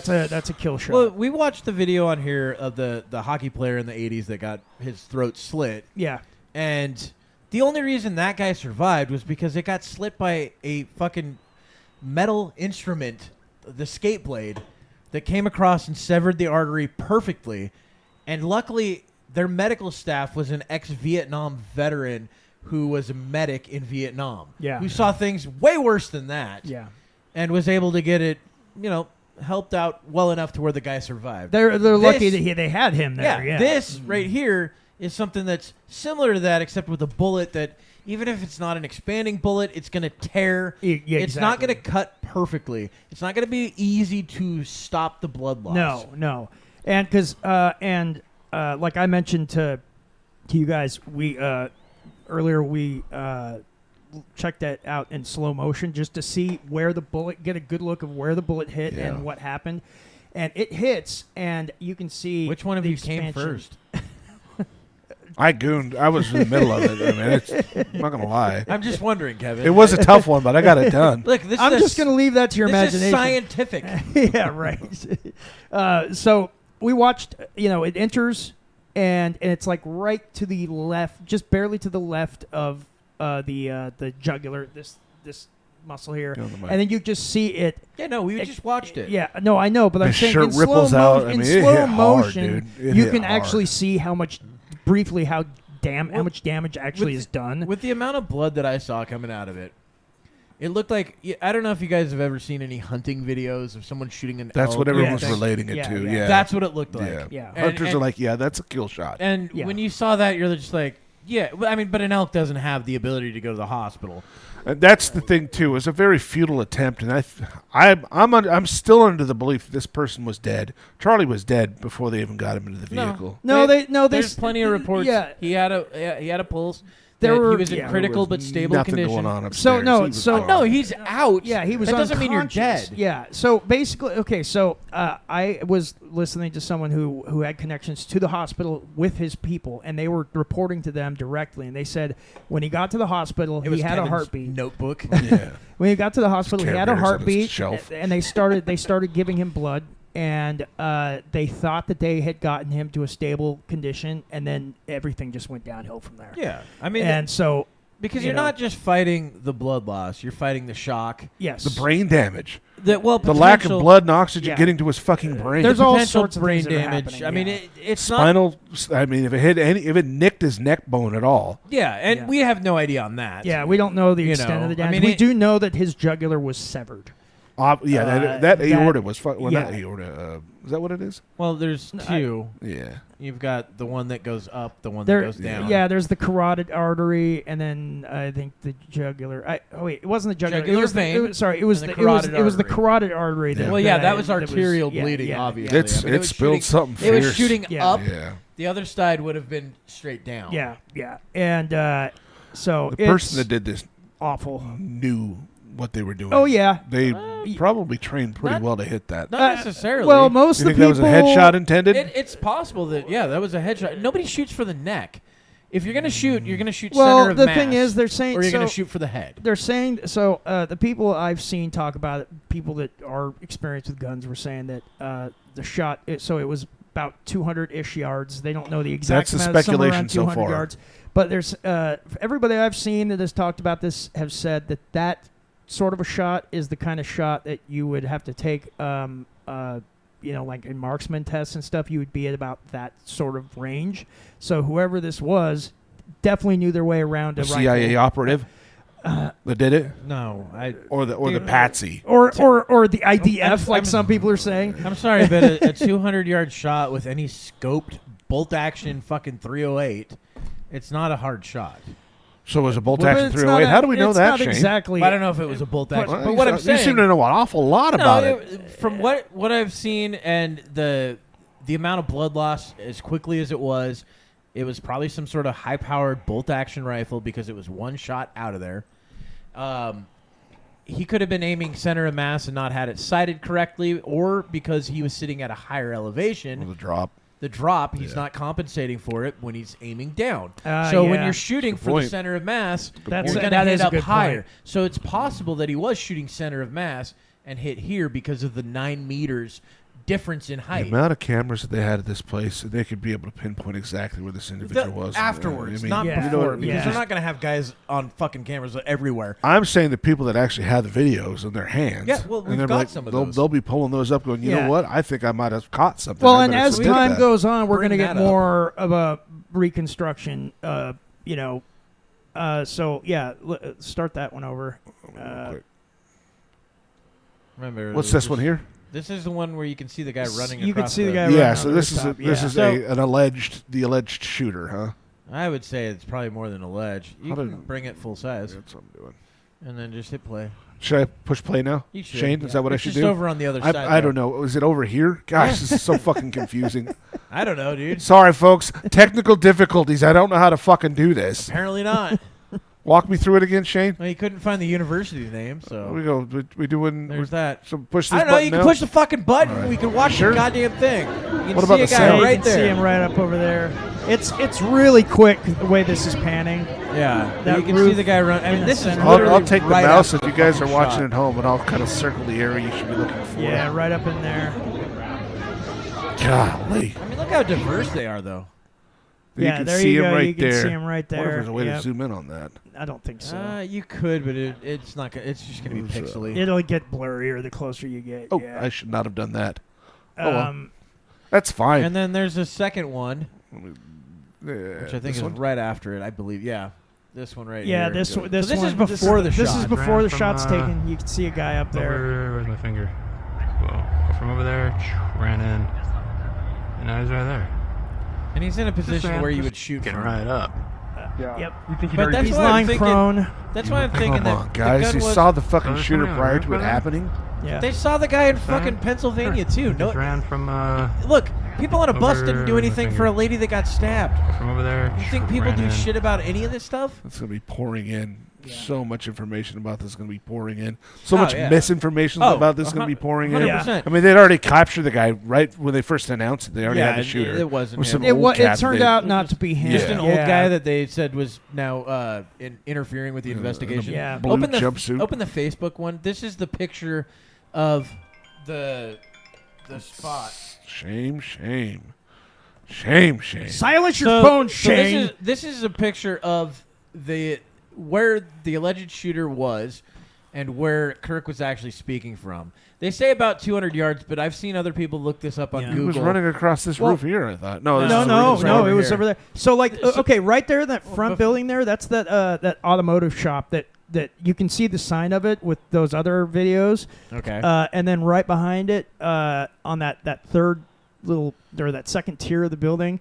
that's a kill shot.
Well, we watched the video on here of the hockey player in the 80s that got his throat slit.
yeah.
And the only reason that guy survived was because it got slit by a fucking metal instrument, the skate blade, that came across and severed the artery perfectly. And luckily, their medical staff was an ex-Vietnam veteran who was a medic in Vietnam.
Yeah.
Who saw things way worse than that.
Yeah.
And was able to get it, helped out well enough to where the guy survived.
They're lucky that they had him there. Yeah.
This right here is something that's similar to that, except with a bullet that, even if it's not an expanding bullet, it's going to tear.
Yeah,
It's not
exactly.
going to cut perfectly. It's not going to be easy to stop the blood loss.
No. And because like I mentioned to you guys, we earlier we checked that out in slow motion just to see where the bullet, get a good look of where the bullet hit
Yeah.
and what happened. And it hits, and you can see
Which one of
the
you came
expansion.
first?
I gooned. I was in the middle of it. I mean, I'm not gonna lie.
I'm just wondering, Kevin.
It was a tough one, but I got it done.
Look, this
I'm
is
just going to leave that to your
this
imagination.
is scientific.
Yeah, right. So we watched, it enters, and it's like right to the left, just barely to the left of the jugular, this muscle here,
Go on the mic.
and then you just see it.
Yeah, no, we just watched it.
Yeah, no, I know, but I'm
The
saying
shirt
in slow,
ripples out. I
in
mean, it
slow
hit hard,
motion,
dude. It
you
hit
can
hard.
actually see how much damage actually is done.
With the amount of blood that I saw coming out of it, it looked like, I don't know if you guys have ever seen any hunting videos of someone shooting an
That's
elk
what
or
everyone's
anything.
relating it
Yeah,
to.
yeah.
Yeah,
That's what it looked like.
Yeah.
Yeah.
Hunters
And-
are like, yeah, that's a kill shot.
And
Yeah.
when you saw that, you're just like, yeah. I mean, but an elk doesn't have the ability to go to the hospital.
And that's the thing too. It was a very futile attempt, and I'm still under the belief this person was dead. Charlie was dead before they even got him into the vehicle.
There's plenty of reports.
Yeah.
he had a pulse.
There
that
were-
he was in
yeah.
critical
There was
but stable
nothing
condition.
going on upstairs.
So, no,
He was
so-
fine.
No, he's out.
Yeah, he was
That doesn't mean you're
unconscious.
dead.
Yeah. So basically, okay. So I was listening to someone who had connections to the hospital with his people, and they were reporting to them directly. And they said when he got to the hospital,
It was
he had a
Kevin's
heartbeat.
notebook.
Yeah.
When he got to the hospital, he
Care
had a
Bears on his
heartbeat,
shelf.
and they started giving him blood. And they thought that they had gotten him to a stable condition, and then everything just went downhill from there.
Yeah, I mean,
And so
because
you
you're
know.
not just fighting the blood loss, you're fighting the shock.
yes,
The brain damage,
The
the lack of
potential-
blood and oxygen
Yeah.
getting to his fucking brain.
There's all
potential
sorts of
brain
things that are
damage.
happening,
I mean,
yeah.
it's not.
spinal. I mean, if it nicked his neck bone at all.
Yeah, and
Yeah.
we have no idea on that.
Yeah, we don't know the
You
extent
know,
of the
I
damage.
mean,
We do know that his jugular was severed.
That
that-
aorta was well,
yeah.
not aorta. Is that what it is?
Well, there's two.
Yeah.
You've got the one that goes up, the one
There,
that goes down.
yeah, there's the carotid artery, and then I think the jugular. It wasn't the jugular.
Jugular
it was
vein,
The, it was, sorry, it was
and
the
the
it was
carotid
it was the
artery.
carotid artery.
Yeah.
Well, yeah, that
I-
was
that
arterial
yeah,
bleeding,
yeah,
obviously.
It's
I mean,
it spilled something
It
fierce.
was shooting
Yeah.
up.
Yeah.
The other side would have been straight down.
Yeah, and so
The person
it's
that did this
awful.
knew what they were doing.
Oh yeah.
They probably trained pretty
not-
well to hit that.
Not necessarily.
Well, most
You
of
think
the
that
people.
was a headshot intended?
It's possible that that was a headshot. Nobody shoots for the neck. If you're gonna shoot, you're gonna shoot
Well,
center of
the
mass.
thing is, they're saying
or you're gonna
so-
shoot for the head.
They're saying so. The people I've seen talk about it, people that are experienced with guns, were saying that the shot. It was about 200-ish yards. They don't know the exact
That's the
amount. Somewhere
speculation
around
so
200
far.
yards. But there's everybody I've seen that has talked about this have said that sort of a shot is the kind of shot that you would have to take. Like in marksman tests and stuff, you would be at about that sort of range. So whoever this was definitely knew their way around
The
a
CIA
rifle.
operative that did it,
No,
or the patsy.
Or the IDF, like some people are saying.
I'm sorry, but a 200-yard shot with any scoped bolt-action fucking 308, it's not a hard shot.
So it was a bolt
Well,
action
it's
308.
not
How do we know
it's
that,
not
Shane?
exactly.
I don't know if it was a bolt-action,
Well,
but what I'm saying...
you seem to know an awful lot about it.
From what I've seen and the amount of blood loss as quickly as it was probably some sort of high-powered bolt-action rifle because it was one shot out of there. He could have been aiming center of mass and not had it sighted correctly, or because he was sitting at a higher elevation.
Well, the drop.
The drop, he's not compensating for it when he's aiming down. So when you're shooting for the center of mass, you're going to
that
hit
is a
up
good
higher.
point.
So it's possible that he was shooting center of mass and hit here because of the 9 meters difference in
The
height.
amount of cameras that they had at this place, they could be able to pinpoint exactly where this individual was.
Afterwards,
I mean,
not
Yeah.
before, because
Yeah.
they're not going to have guys on fucking cameras everywhere.
I'm saying the people that actually have the videos in their hands.
Yeah, well,
and
we've
they're
got
like,
some of
they'll,
those.
They'll be pulling those up, going, you
Yeah.
know what? I think I might have caught something.
Well,
I
and
better
as
submit
time
that.
goes on, we're going
Bring
to get
that up.
more of a reconstruction. Start that one over.
Quick.
Remember,
What's this one here?
This is the one where you can see the guy running.
You can
across
see the guy.
Yeah.
running
So
on
this
the
is
rooftop,
this is
So-
the alleged shooter, huh?
I would say it's probably more than alleged. You
How
can
did-
bring it full size
That's what I'm doing.
and then just hit play.
Should I push play now?
You should,
Shane,
yeah.
is that what I
It's
should
just
do?
over on the other side.
I don't know. Is it over here? Gosh, this is so fucking confusing.
I don't know, dude.
Sorry, folks. Technical difficulties. I don't know how to fucking do this.
Apparently not.
Walk me through it again, Shane.
Well, you couldn't find the university name, so
We go. We doing.
there's that.
So push this
I don't know.
button
You can
now?
push the fucking button. We can watch
Sure.
the goddamn thing. You can
What about
see
the
a guy
sound?
You
right
can see
there.
him right up over there. It's really quick the way this is panning.
Yeah,
That
you can
roof
see the guy run. I mean,
in
this
the
is
center.
literally
I'll take the
right
mouse if
after
you
the
guys are
fucking
watching
shot.
at home, and I'll kind of circle the area you should be looking for.
Yeah, right up in there.
Golly.
I mean, look how diverse they are, though.
You
Yeah,
can
there
see
you
him
go.
right
You can
there.
see him right
I wonder if
there.
there's a way to
Yep.
zoom in on that.
I don't think so.
You could, but it's not. It's just gonna be
Who's,
pixely.
It'll get blurrier the closer you get.
Oh,
yeah.
I should not have done that. well.
Um,
That's fine.
And then there's a second one, which I think
this
is
one?
right after it. I believe. Yeah, this one right
yeah,
here.
this
So
one. This
this
one,
is before the
This
shot.
is before
Ran
the
from,
shot's taken. You can see a guy up there.
Where's my finger? Well, from over there, ran in, and now he's right there.
And he's in a position where you would shoot
Getting
from.
right up.
Yep.
You think
But that's
He's
why I'm
lying
thinking.
prone.
That's why I'm thinking
Come
that
on,
the
guys.
gun
You
was-
saw the fucking
Oh,
shooter
yeah,
prior to it
right.
happening?
Yeah.
They saw the guy in fucking Pennsylvania too.
Just
No,
ran from
look, people on a bus didn't do
Over
anything
my
for a
finger.
lady that got stabbed.
from over there.
You think people
ran
do
in.
shit about any of this stuff?
It's going to be pouring in. So much information about this is going to be pouring in. So
Oh,
much
yeah.
misinformation
Oh,
about this is going to be pouring in.
100%.
I mean, they'd already captured the guy right when they first announced it. They already had the shooter.
It wasn't
With
him.
some
It,
old
it
cat
turned
that-
out not to be him.
Just an old
Yeah.
guy that they said was now interfering with the investigation.
Yeah.
Blue
Open the
jumpsuit.
Open the Facebook one. This is the picture of the spot.
Shame, shame. Shame, shame.
Silence your phone, Shane.
This is a picture of where the alleged shooter was and where Kirk was actually speaking from. They say about 200 yards, but I've seen other people look this up on
Yeah.
He
Google.
was running across this
Well-
roof here, I thought. No, this
No,
is the
no,
roof
right
no.
over
It was
here.
over there. So, like,
So-
okay, right there, that front
bef-
building there. That's that automotive shop that you can see the sign of it with those other videos.
Okay.
And then right behind it, on that third little or that second tier of the building,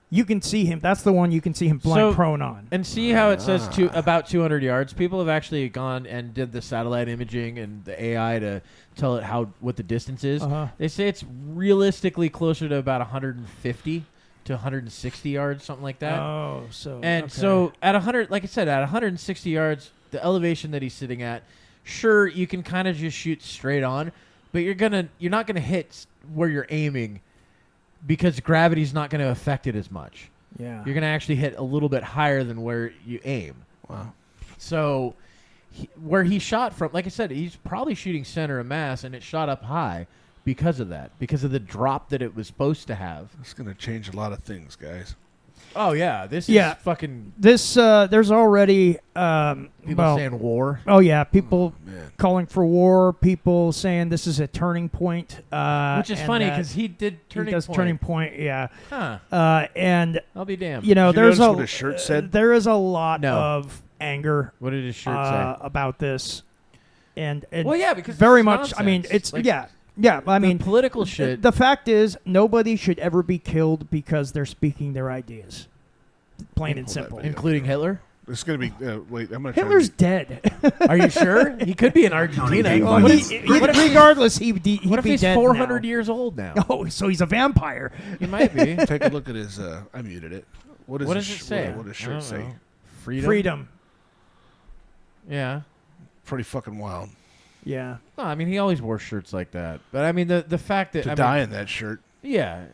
you can see him. That's the one you can see him blind
So-
prone on.
And see how it says about 200 yards. People have actually gone and did the satellite imaging and the AI to tell it what the distance is.
Uh-huh.
They say it's realistically closer to about 150 to 160 yards, something like that.
Oh, so
And
okay.
so at 100, like I said, at 160 yards, the elevation that he's sitting at, sure, you can kind of just shoot straight on, but you're not gonna hit where you're aiming because gravity's not going to affect it as much.
Yeah.
you're going to actually hit a little bit higher than where you aim.
Wow.
So where he shot from, like I said, he's probably shooting center of mass, and it shot up high because of that, because of the drop that it was supposed to have.
It's going to change a lot of things, guys.
Oh, yeah. This is fucking...
There's already...
people saying war.
Oh, yeah. People
Man.
calling for war. People saying this is a turning point.
Which is funny, because he did Turning Point.
Turning Point, yeah.
Huh.
And,
I'll be damned.
you know,
Did you
there's
notice what his shirt said?
there is a lot of anger
What did his shirt say?
about this. And it
Well, yeah, because
very
it's
much, I mean,
nonsense.
it's,
Like,
yeah, I mean,
political shit.
The fact is, nobody should ever be killed because they're speaking their ideas. Plain and
Pull that
simple.
video.
Including Hitler?
It's going to be... wait, I'm going to
Hitler's dead.
Are you sure? He could be in Argentina.
Counting
Well,
What
regardless, he'd be
What if he's
dead
400
now.
years old now?
Oh, so he's a vampire.
He might be.
Take a look at his... I muted it. What
What
his
does it
sh-
say?
What does
I don't
shirt say?
know. Freedom?
Freedom.
Yeah.
Pretty fucking wild.
Yeah.
No, I mean, he always wore shirts like that. But, I mean, the fact that...
To
I
die
mean,
in that shirt.
yeah.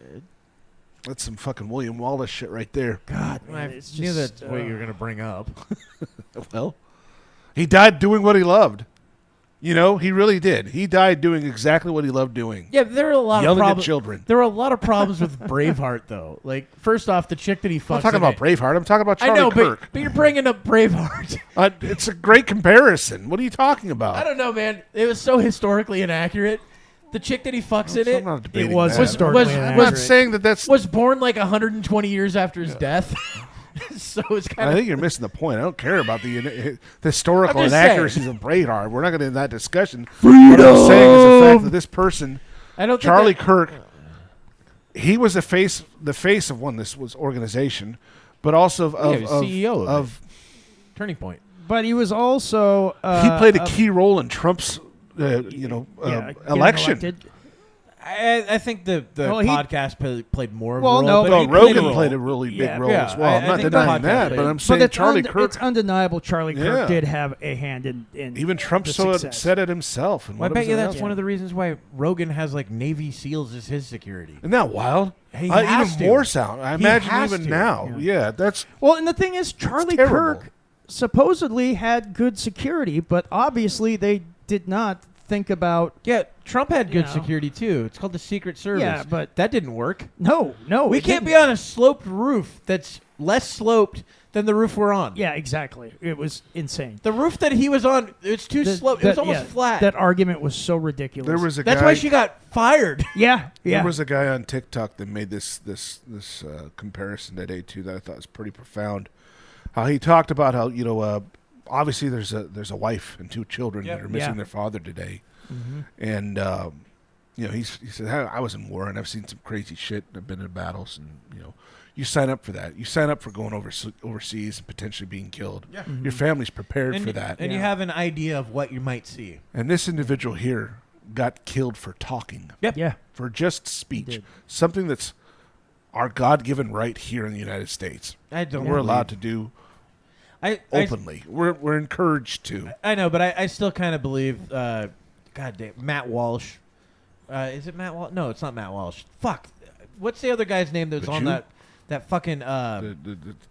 That's some fucking William Wallace shit right there.
God,
I
man, it's
knew
just...
that's what you were going to bring up.
Well, he died doing what he loved. You know, he really did. He died doing exactly what he loved doing.
Yeah, there are a lot of
Yelling at
problems.
children.
There are a lot of problems with Braveheart, though. Like, first off, the chick that he fucks...
I'm not talking
in
about
it-
Braveheart. I'm talking about
I
Charlie
know,
Kirk.
but you're bringing up Braveheart.
It's a great comparison. What are you talking about?
I don't know, man. It was so historically inaccurate. The chick that he fucks in
I'm
it
not debating
It was
that.
historically
was-
I'm
inaccurate.
not saying that that's...
was born like 120 years after his death. So it's kind
I
of...
think you're missing the point. I don't care about the historical
I'm just saying.
inaccuracies of Braveheart. We're not going to in that discussion. What I'm saying is the fact that this person,
I don't think
Charlie
that-
Kirk, he was the face of one. This was organization, but also of
he was CEO of Turning Point.
But he was also...
he played a key role in Trump's,
getting
election.
elected.
I think the
Well, he-
podcast played more of
Well,
a role.
no,
but
Well,
he
Rogan
role.
played a really big
Yeah,
role
yeah,
as well. I'm
I
not
think the
denying
podcast
that,
played-
but I'm
But
saying Charlie Kirk.
it's undeniable Charlie Kirk
Yeah.
did have a hand in
Even Trump
the
said
success.
it himself. And
Well, I
what
bet
was
you
it
that's
else?
one of the reasons why Rogan has like Navy SEALs as his security.
Isn't that wild?
He has
even
to.
more sound. I
He
imagine
has
even
to.
now. Yeah, that's
Well, and the thing is, Charlie
terrible.
Kirk supposedly had good security, but obviously they did not think about.
Yeah, Trump had good
know.
security too. It's called the Secret Service.
Yeah, but-
that didn't work.
No,
We
it
can't
didn't.
be on a sloped roof that's less sloped than the roof we're on.
Yeah, exactly. It was insane.
The roof that he was on, it's too sloped. It was almost flat.
That argument was so ridiculous.
there was a
That's
guy.
why she got fired.
yeah.
There was a guy on TikTok that made this comparison today too that I thought was pretty profound. How he talked about how obviously there's a wife and two children that are missing
Yeah.
their father today, and he said, "Hey, I was in war and I've seen some crazy shit. I've been in battles, and you sign up for that. You sign up for going overseas and potentially being killed.
Yeah.
Your family's prepared
and
for that.
And you have an idea of what you might see.
And this individual here got killed for talking,
Yeah.
for just speech,
did.
something that's our God-given right here in the United States.
I don't.
We're allowed to do openly. We're encouraged to.
I know, but I still kind of believe. God damn, Matt Walsh. Is it Matt Walsh? No, it's not Matt Walsh. Fuck. What's the other guy's name that was
The
on
Jew?
that fucking
The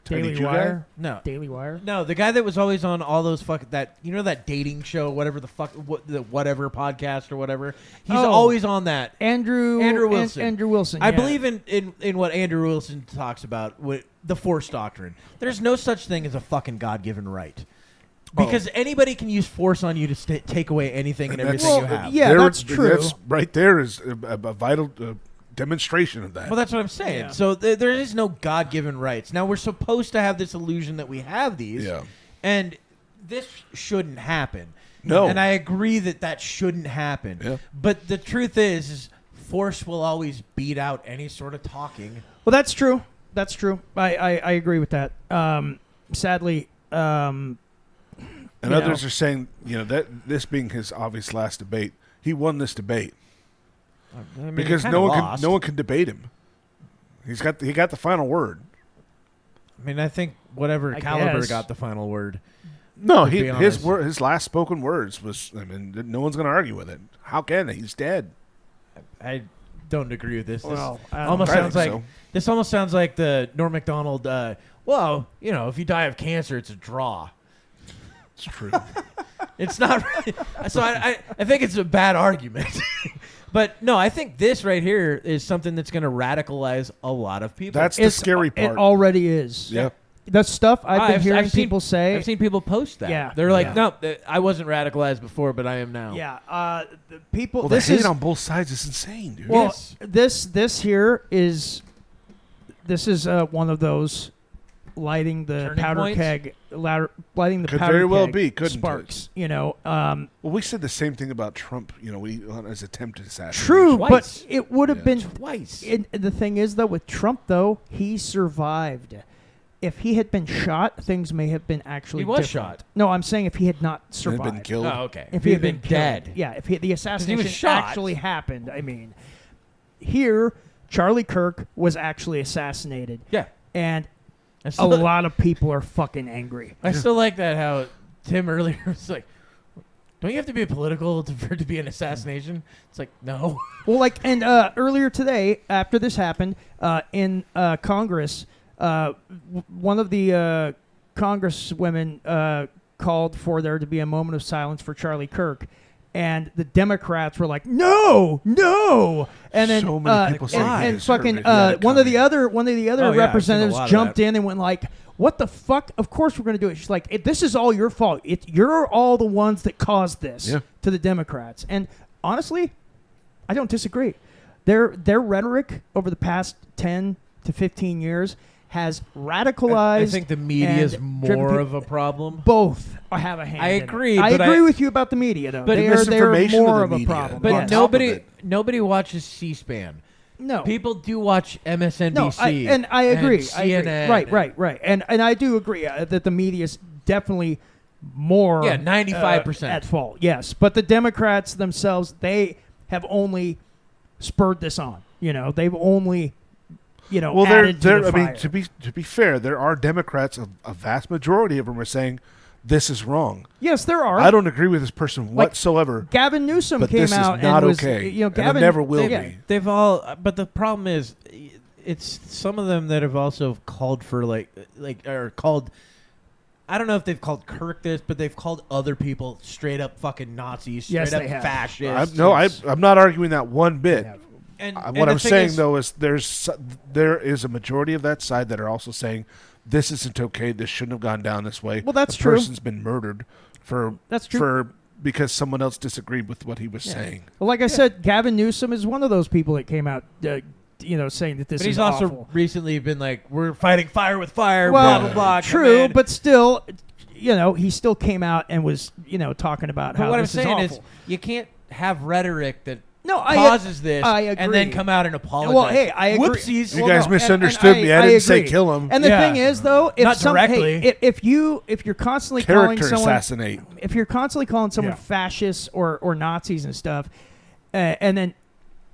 tiny
Daily
Jew guy?
Wire.
no.
Daily Wire.
No, the guy that was always on all those that dating show, whatever the fuck, the whatever podcast or whatever. He's
Oh.
always on that.
Andrew
Wilson.
Andrew Wilson.
I
yeah.
believe in what Andrew Wilson talks about with the force doctrine. There's no such thing as a fucking God-given right. Because anybody can use force on you to take away anything and everything you have.
yeah, that's true.
That's right there is a vital demonstration of that.
Well, that's what I'm saying.
Yeah.
So there is no God-given rights. Now, we're supposed to have this illusion that we have these.
Yeah.
And this shouldn't happen.
No.
And I agree that shouldn't happen.
Yeah.
But the truth is force will always beat out any sort of talking.
Well, that's true. That's true. I agree with that. Sadly,
and others are saying, that this being his obvious last debate, he won this debate.
I mean,
Because
he
no
kinda
one can debate him. He got the final word.
I mean, I think whatever
I
caliber
guess.
got the final word.
No,
To be honest.
his last spoken words was. I mean, no one's going to argue with it. How can they? He's dead.
don't agree with this.
Well,
This almost sounds like the Norm Macdonald. Well, if you die of cancer, it's a draw.
It's true.
It's not. So I think it's a bad argument. But no, I think this right here is something that's going to radicalize a lot of people.
That's the scary part.
It already is.
Yeah.
The stuff I've been hearing people say.
I've seen people post that.
Yeah.
They're like, no, I wasn't radicalized before, but I am now.
Yeah. The people.
Well,
this
the hate
is
on both sides is insane, dude.
well. This here is. This is one of those lighting the
Turning
powder
points?
keg. Lighting the
Could
powder
very well
keg
be, couldn't it?
sparks.
Well, we said the same thing about Trump. On his attempted assassination.
True,
Twice.
but it would have been
Twice.
The thing is, though, with Trump, though, he survived. If he had been shot, things may have been actually.
He was
different.
shot.
No, I'm saying if he had not
Had
survived.
been killed.
Oh, okay.
If he had been
dead.
killed. Yeah, if the assassination
shot.
actually happened. I mean, here, Charlie Kirk was actually assassinated.
Yeah.
And
I
a
still,
lot of people are fucking angry.
I still like that how Tim earlier was like, don't you have to be political for it to be an assassination? It's like, no.
Well, and earlier today, after this happened, in Congress, one of the congresswomen called for there to be a moment of silence for Charlie Kirk. And the Democrats were like, no, and then
So many people saying
and
this
fucking
already had it
one of the
coming.
other
Oh, yeah, I've seen a
representatives
lot of
jumped
that.
in and went like, what the fuck? Of course we're going to do it. She's like, this is all your fault. You're all the ones that caused this to the Democrats. And honestly, I don't disagree. Their rhetoric over the past 10 to 15 years has radicalized.
I think the media is
and driven
more
people-
of a problem.
Both have a hand.
I
in it.
agree,
I
but
agree with you about the media, though.
but
They're
misinformation
more
of
of
the
a
media.
problem.
But
on
Yes.
top of it.
nobody watches C-SPAN.
No.
People do watch MSNBC.
No, I agree.
CNN.
I agree. Right. And I do agree that the media is definitely more
95%
at fault. Yes, but the Democrats themselves, they have only spurred this on. They've only
Well,
added to the
I mean,
fire.
to be fair, there are Democrats. A vast majority of them are saying this is wrong.
Yes, there are.
I don't agree with this person whatsoever.
Gavin Newsom
But
came
this is
out
not
and was,
okay. And it
Gavin
never will
yeah.
be.
They've all, but the problem is, it's some of them that have also called for or called. I don't know if they've called Kirk this, but they've called other people straight up fucking Nazis, straight
Yes,
up
they have.
fascists.
I'm not arguing that one bit.
Yeah.
And
What
the
I'm
thing
saying
is,
though is there is a majority of that side that are also saying this isn't okay. This shouldn't have gone down this way.
Well, that's
the
true.
person's been murdered
That's true.
because someone else disagreed with what he was saying.
Well, like I said, Gavin Newsom is one of those people that came out, saying that this
but he's
is
also
awful.
recently been like, we're fighting fire with fire,
Well,
blah blah blah.
true,
command.
but still, he still came out and was, talking about
But
how
what I'm
this
saying
is
is,
awful.
you can't have rhetoric that
I
causes this,
I
and then
agree.
come out and apologize.
Well, hey, I agree.
Whoopsies.
You
Well,
guys
no,
misunderstood
and
me. I didn't say
agree.
kill him.
And the
Yeah.
thing is, though, if
Not directly.
if you're constantly calling
Character
someone,
assassinate.
if you're constantly calling someone
Yeah.
fascists or Nazis and stuff, and then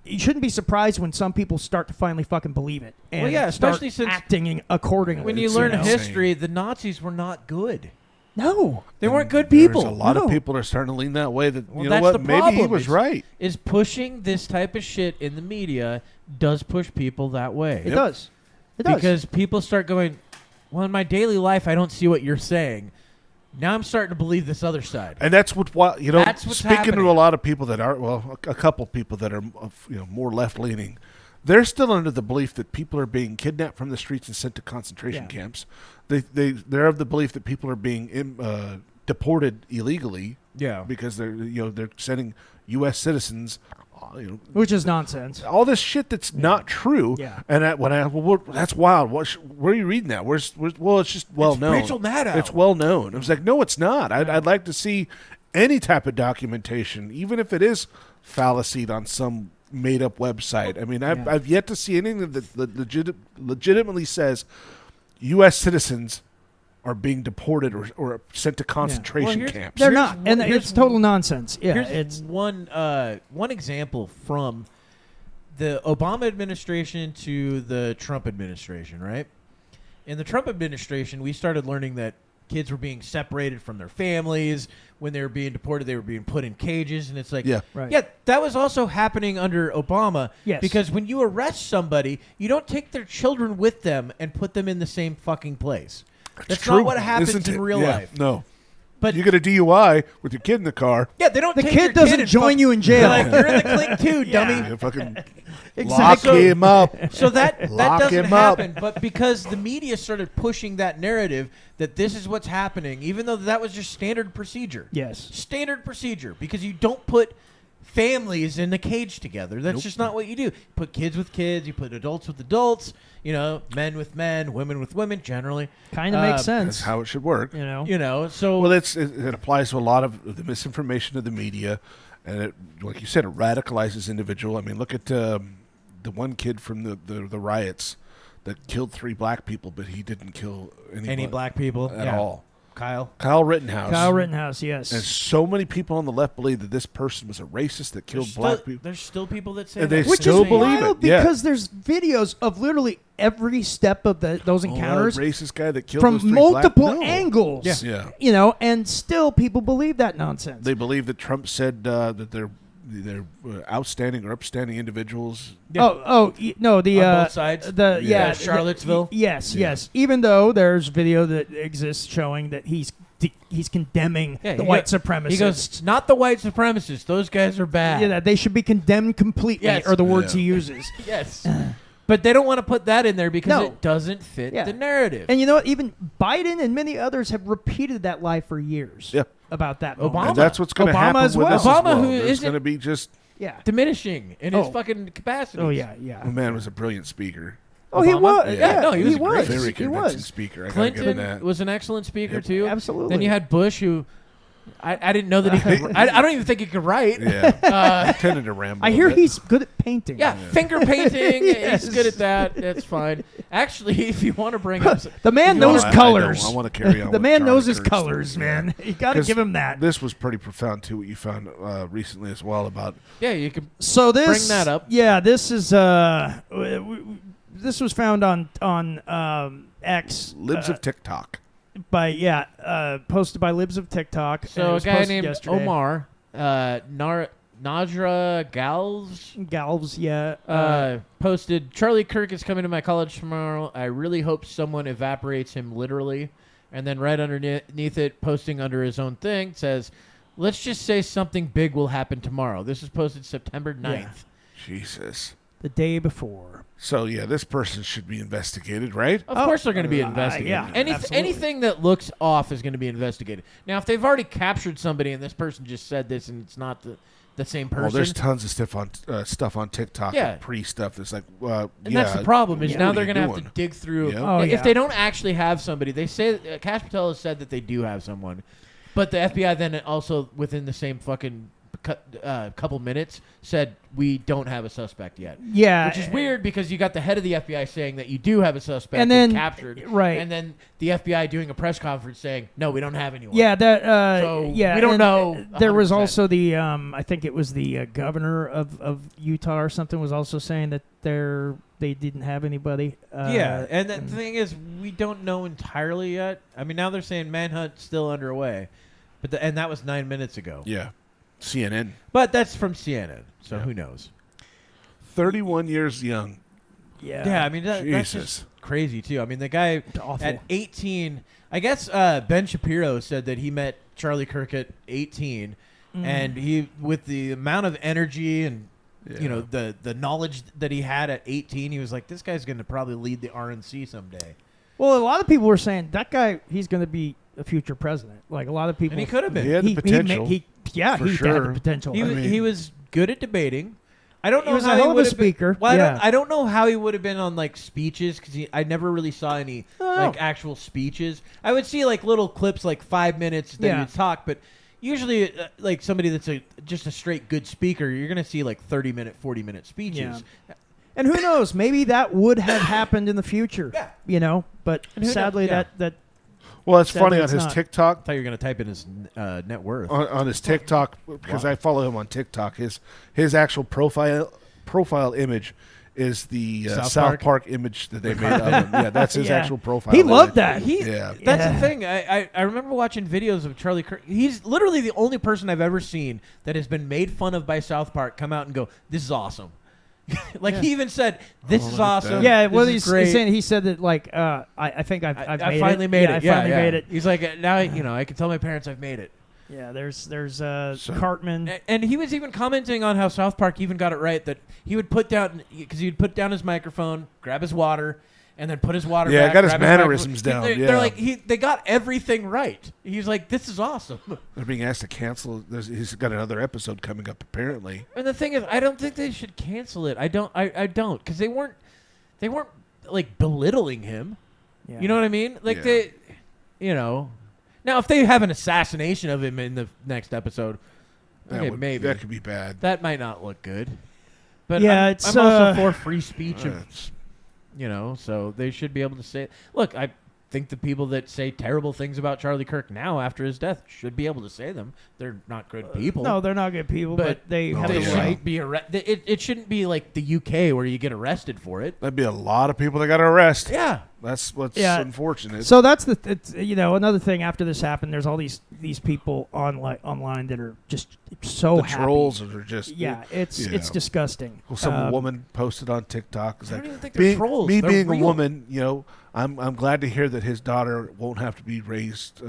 you shouldn't be surprised when some people start to finally fucking believe it. And
Well, yeah,
start
especially since
acting accordingly.
when you
It's
learn
insane.
history, the Nazis were not good.
No,
They weren't good people.
There's a lot
No.
of people are starting to lean that way. That
Well,
you know
that's
what?
the
Maybe he
problem.
was
It's-
right.
Is pushing this type of shit in the media does push people that way.
it does. It does.
Because people start going, well, in my daily life, I don't see what you're saying. Now I'm starting to believe this other side.
And that's what
That's what's
speaking
happening.
to a lot of people that are a couple people that are more left leaning. They're still under the belief that people are being kidnapped from the streets and sent to concentration
Yeah.
camps. They're of the belief that people are being deported illegally.
Yeah.
Because they're sending U.S. citizens.
Which is nonsense.
All this shit that's not true.
Yeah.
And that's wild. Where are you reading that? Well, it's just well known.
Rachel Maddow.
It's well known. I was like, no, it's not. I'd like to see any type of documentation, even if it is fallacied on some made up website. I mean, I've yet to see anything that legitimately says U.S. citizens are being deported or sent to concentration
Well,
camps.
They're
Here's
not, and
here's
it's total nonsense. Yeah,
Here's
it's
one example from the Obama administration to the Trump administration, right? In the Trump administration, we started learning that kids were being separated from their families. When they were being deported, they were being put in cages. And it's like,
Yeah.
Right.
yeah, that was also happening under Obama.
Yes.
Because when you arrest somebody, you don't take their children with them and put them in the same fucking place. That's
True,
not what happens
isn't
in
it?
real
Yeah,
life.
No.
But
You get a DUI with your kid in the car.
yeah, they don't.
The
take
kid
your
doesn't
and
join you in jail.
They're like, you're in the clink too, dummy.
You fucking
Exactly.
lock him up.
So that
Lock
doesn't
him up.
happen. But because the media started pushing that narrative that this is what's happening, even though that was just standard procedure.
Yes.
Standard procedure. Because you don't put families in a cage together. That's just not what you do. You put kids with kids. You put adults with adults. You know, men with men, women with women. Generally,
Kind of makes sense.
That's how it should work.
You know.
you know. So
Well, it applies to a lot of the misinformation of the media, and it, like you said, it radicalizes individual. I mean, look at the one kid from the riots that killed 3 black people, but he didn't kill
any black people
at all.
Kyle
Rittenhouse.
Kyle Rittenhouse, yes.
And so many people on the left believe that this person was a racist that killed black people.
There's still people that say
And
that.
they
Which
still
is
believe
wild
it, yeah.
because there's videos of literally every step of those encounters
racist guy that killed
from
those 3
multiple
black, no.
angles.
Yeah.
You know, and still people believe that nonsense.
They believe that Trump said that they're outstanding or upstanding individuals.
No, the
On both sides?
the
Charlottesville?
Yes. Even though there's video that exists showing that he's condemning the white supremacists.
He goes, not the white supremacists. Those guys are bad.
Yeah, they should be condemned completely,
Yes.
are the words
Yeah.
he uses.
Yes. But they don't want to put that in there because
No.
it doesn't fit
Yeah.
the narrative.
And you know what? Even Biden and many others have repeated that lie for years.
Yeah.
About that.
Obama.
moment.
And that's what's going to
Obama
happen
as
with
well.
this as
Obama,
well.
who
There's
isn't-
going to be just...
Yeah.
Diminishing in his
Oh.
fucking capacity.
Oh yeah.
The man was a brilliant speaker.
Oh, he
Obama?
was.
Yeah,
Yeah,
no, he was a great-
Very
He
convincing
was.
speaker. I gotta give him
Clinton
that.
was an excellent speaker
Yep.
too.
Absolutely.
Then you had Bush, who I didn't know that he could. I don't even think he could write.
Yeah. Tended to ramble.
I
a
hear
bit.
he's good at painting.
Yeah, finger painting.
Yes.
He's good at that. That's fine. Actually, if you want to bring up,
The man
No,
knows
I
colors.
don't. I want to carry on.
The
with
man
Charlie
knows his
Kirk's
colors,
story,
man.
yeah.
You got to
'Cause
give him that.
This was pretty profound too. What you found recently as well about
yeah, you could.
So this
Bring that up.
Yeah, this is this was found on X
Libs of TikTok.
posted by Libs of TikTok. and it
So a
was
guy
posted
named
yesterday.
Omar, Nadra Galves, posted, Charlie Kirk is coming to my college tomorrow. I really hope someone evaporates him literally. And then right underneath it, posting under his own thing, says, let's just say something big will happen tomorrow. This is posted September 9th.
Jesus.
the day before.
So yeah, this person should be investigated, right?
Of course they're going to be investigated.
yeah, absolutely.
Anything that looks off is going to be investigated. Now, if they've already captured somebody and this person just said this and it's not the same person.
Well, there's tons of stuff on TikTok,
Yeah.
pre-stuff that's like,
And that's the problem is
yeah,
now
what
they're
are you
going to have to
doing?
dig through.
Yep.
Oh,
If
yeah.
they don't actually have somebody, they say Cash Patel has said that they do have someone, but the FBI then also within the same fucking couple minutes said we don't have a suspect yet.
Yeah,
Which is weird because you got the head of the FBI saying that you do have a suspect
And then-
captured,
right.
and then the FBI doing a press conference saying no, we don't have anyone.
Yeah, that.
So
yeah,
we don't
and
know
There was
100%.
also the. I think it was the governor of Utah or something was also saying that they didn't have anybody.
Yeah, and the thing is, we don't know entirely yet. I mean, now they're saying manhunt still underway, but and that was 9 minutes ago.
Yeah, CNN.
But that's from CNN, so who knows?
31 years young.
Yeah.
I mean that's
Jesus.
just crazy too. I mean, the guy
awful.
at 18. I guess Ben Shapiro said that he met Charlie Kirk at 18, and he with the amount of energy and. You know, the knowledge that he had at 18, he was like, this guy's going to probably lead the RNC someday.
Well, a lot of people were saying that guy, he's going to be a future president. Like a lot of people.
And he could have been.
He had the potential.
He
for
had the
sure.
potential.
He was good at debating. I don't know
He was
how
a hell of a
would have been-
speaker.
Well,
Yeah.
I don't know how he would have been on like speeches because I never really saw any like actual speeches. I would see like little clips, like 5 minutes that
Yeah.
he'd talk, but usually like somebody that's just a straight good speaker, you're gonna see like 30-minute, 40-minute speeches.
Yeah. And who knows? Maybe that would have happened in the future.
Yeah.
You know, but
And who
sadly
knows?
that
Well, it's
Sadly,
funny on
it's
his
not.
TikTok.
I thought you were gonna type in his net worth.
On his TikTok, because I follow him on TikTok, his actual profile image is the
South
Park image that they made of him. Yeah, that's his actual profile.
He loved that.
That's the thing. I remember watching videos of Charlie Kirk. He's literally the only person I've ever seen that has been made fun of by South Park come out and go, "This is awesome." He even said, "This is awesome."
Yeah, well,
he's
he's saying, he said that I think I've
I finally made it.
I finally made it.
He's like, now I can tell my parents I've made it.
Yeah, there's Cartman,
and he was even commenting on how South Park even got it right that he would put down his microphone, grab his water, and then put his water back.
Yeah, got his
grab
mannerisms down.
They're like they got everything right. He's like, this is awesome.
They're being asked to cancel. He's got another episode coming up apparently.
And the thing is, I don't think they should cancel it. I don't because they weren't like belittling him.
Yeah.
You know what I mean? Like they. Now, if they have an assassination of him in the next episode, maybe
that could be bad.
That might not look good. But
yeah,
I'm also for free speech. So they should be able to say it. Look, I think the people that say terrible things about Charlie Kirk now after his death should be able to say them. They're not good people.
No, they're not good people, but they have the right.
It shouldn't be like the UK where you get arrested for it.
That'd be a lot of people that got arrested.
Yeah.
That's what's unfortunate.
So that's another thing after this happened. There's all these people online that are just so happy.
Trolls are just
it's disgusting.
Well, some woman posted on TikTok.
I don't even think they're trolls.
Me
they're
being
real.
a woman, I'm glad to hear that his daughter won't have to be raised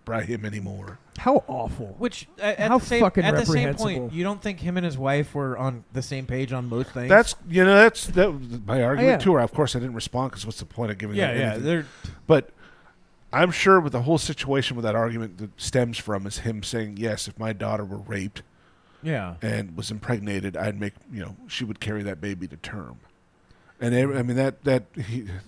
by him anymore.
How awful.
Which
how fucking
at the same
reprehensible.
point, you don't think him and his wife were on the same page on most things?
That's my argument to her. Of course, I didn't respond because what's the point of giving them anything? But I'm sure with the whole situation with that argument that stems from is him saying, yes, if my daughter were raped and was impregnated, I'd make, she would carry that baby to term. And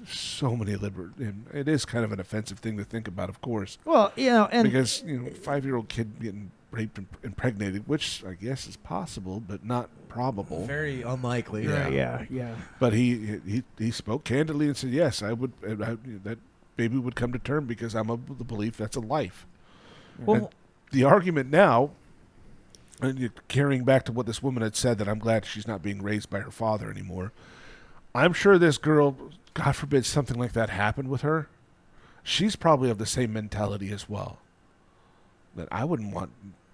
so many and it is kind of an offensive thing to think about, of course.
Well, and
because 5-year-old kid getting raped and impregnated, which I guess is possible, but not probable.
Very unlikely.
Yeah.
But he spoke candidly and said, yes, I would. That baby would come to term because I'm of the belief that's a life. Well, and the argument now, and carrying back to what this woman had said, that I'm glad she's not being raised by her father anymore. I'm sure this girl, God forbid something like that happened with her, she's probably of the same mentality as well. That I don't want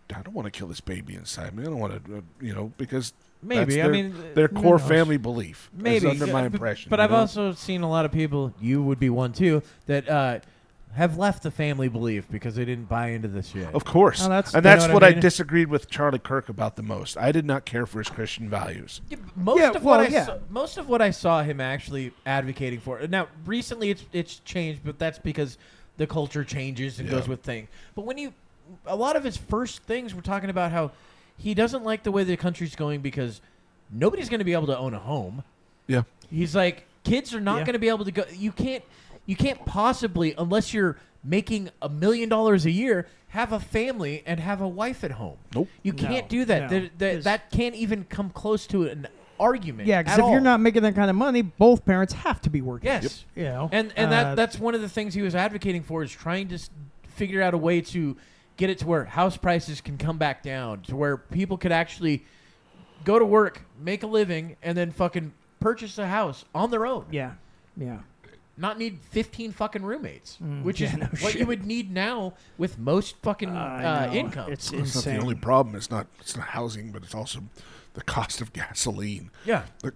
to kill this baby inside me. I don't want to, because
maybe
that's their core family belief.
Maybe
under my impression.
But I've also seen a lot of people, you would be one too, that have left the family belief because they didn't buy into this shit.
Of course.
Oh,
that's what I disagreed with Charlie Kirk about the most. I did not care for his Christian values.
Yeah, most of what I saw him actually advocating for. Now, recently it's changed, but that's because the culture changes and goes with things. But a lot of his first things were talking about how he doesn't like the way the country's going because nobody's going to be able to own a home.
Yeah.
He's like, kids are not going to be able to go. You can't possibly, unless you're making $1 million a year, have a family and have a wife at home.
Nope.
You can't do that.
No.
That can't even come close to an argument.
Yeah, because if you're not making that kind of money, both parents have to be working.
Yes.
Yep.
And that's one of the things he was advocating for, is trying to figure out a way to get it to where house prices can come back down, to where people could actually go to work, make a living, and then fucking purchase a house on their own.
Yeah.
Not need 15 fucking roommates, which is what you would need now with most fucking income.
It's
insane. Not the only problem. It's not housing, but it's also the cost of gasoline.
Yeah.
The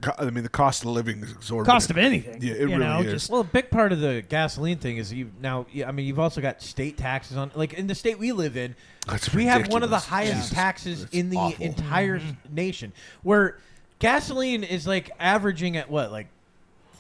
cost of living is exorbitant.
Cost of anything.
Yeah, it really is.
Well, a big part of the gasoline thing is you've also got state taxes on, like in the state we live in, we have one of the highest taxes in the entire nation, where gasoline is like averaging at what, like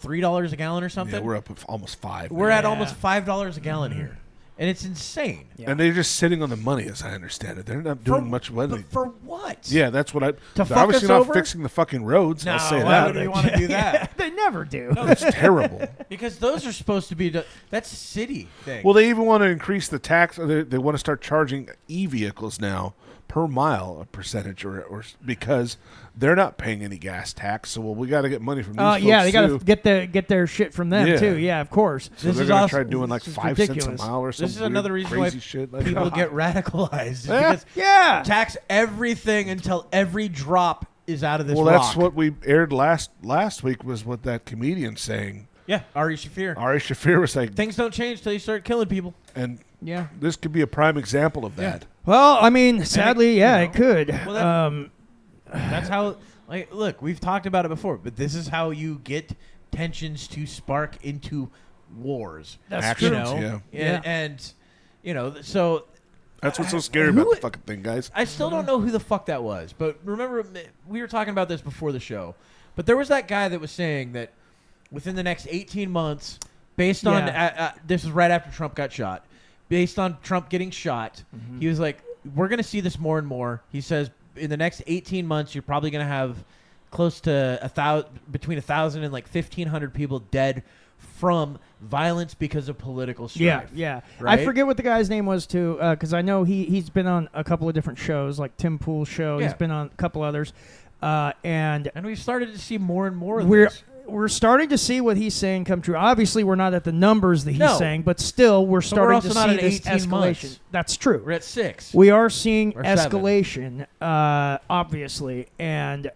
$3 a gallon or something?
Yeah, we're up at almost $5.
We're at almost $5 a gallon here. And it's insane.
Yeah. And they're just sitting on the money, as I understand it. They're not doing much with it.
For what?
Yeah, that's what
they're
obviously not fixing the fucking roads.
No,
I'll say
why
that.
would they want to do that?
They never do.
No, it's terrible.
Because those are supposed to be that's a city thing.
Well, they even want to increase the tax. They want to start charging e-vehicles now per mile a percentage, or because they're not paying any gas tax. So we got to get money from these folks
they got to
too.
get their shit from them too. Yeah, of course.
So they're going to try doing like 5 cents a mile or something.
This is another reason why people get radicalized.
Yeah.
Tax everything until every drop is out of this
Well,
rock.
that's what we aired last week was what that comedian saying.
Yeah, Ari Shaffir.
Ari Shaffir was like,
Things don't change till you start killing people.
and
Yeah.
this could be a prime example of that.
Well, I mean, sadly, it could.
Well, that's how. Like, look, we've talked about it before, but this is how you get tensions to spark into wars.
That's
Actions,
true.
yeah.
And so
That's what's so scary about the fucking thing, guys.
I still don't know who the fuck that was. But remember, we were talking about this before the show. But there was that guy that was saying that within the next 18 months, based on this is right after Trump got shot. Based on Trump getting shot, he was like, "We're going to see this more and more." He says, "In the next 18 months, you're probably going to have close to between 1,000 and like 1,500 people dead from violence because of political strife."
Yeah.
Right?
I forget what the guy's name was too, because I know he's been on a couple of different shows, like Tim Pool's show.
Yeah.
He's been on a couple others, and
we've started to see more and more of
we're
this.
we're starting to see what he's saying come true. Obviously, we're not at the numbers that he's saying, but still, we're starting
also
to
not
see
at
this
18
escalation.
months.
That's true.
We're at 6.
We are seeing
Or 7.
escalation, obviously, and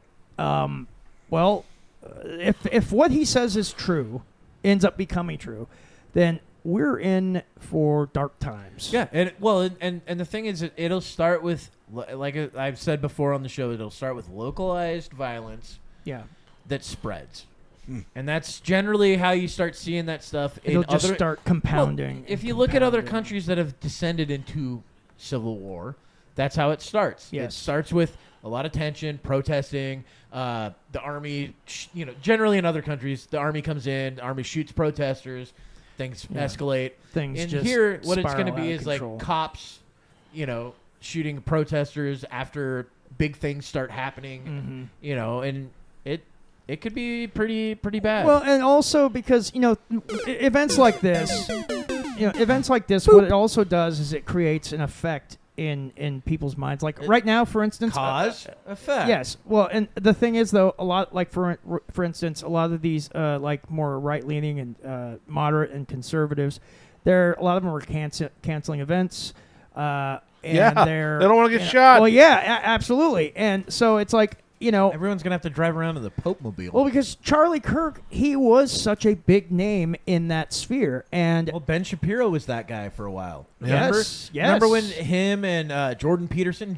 if what he says is true, ends up becoming true, then we're in for dark times.
Yeah, and the thing is, it'll start with, like I've said before on the show, it'll start with localized violence.
Yeah.
That spreads. And that's generally how you start seeing that stuff.
It'll just start compounding.
Well, if you look at other countries that have descended into civil war, that's how it starts.
Yes.
It starts with a lot of tension, protesting. The army, generally in other countries, the army comes in, the army shoots protesters, things escalate.
Things
and
just
here, what it's going to
spiral
be
out of
is like
control.
cops, shooting protesters after big things start happening. And it could be pretty bad.
Well, and also because events like this, what it also does is it creates an effect in people's minds. Like right now, for instance,
cause effect.
Yes. Well, and the thing is, though, a lot like for instance, a lot of these like more right leaning and moderate and conservatives, a lot of them are canceling events. And they
don't want to get shot.
Well, yeah, absolutely. And so it's like.
Everyone's gonna have to drive around in the Pope mobile.
Well, because Charlie Kirk, he was such a big name in that sphere, and
Ben Shapiro was that guy for a while.
Yes.
Remember when him and Jordan Peterson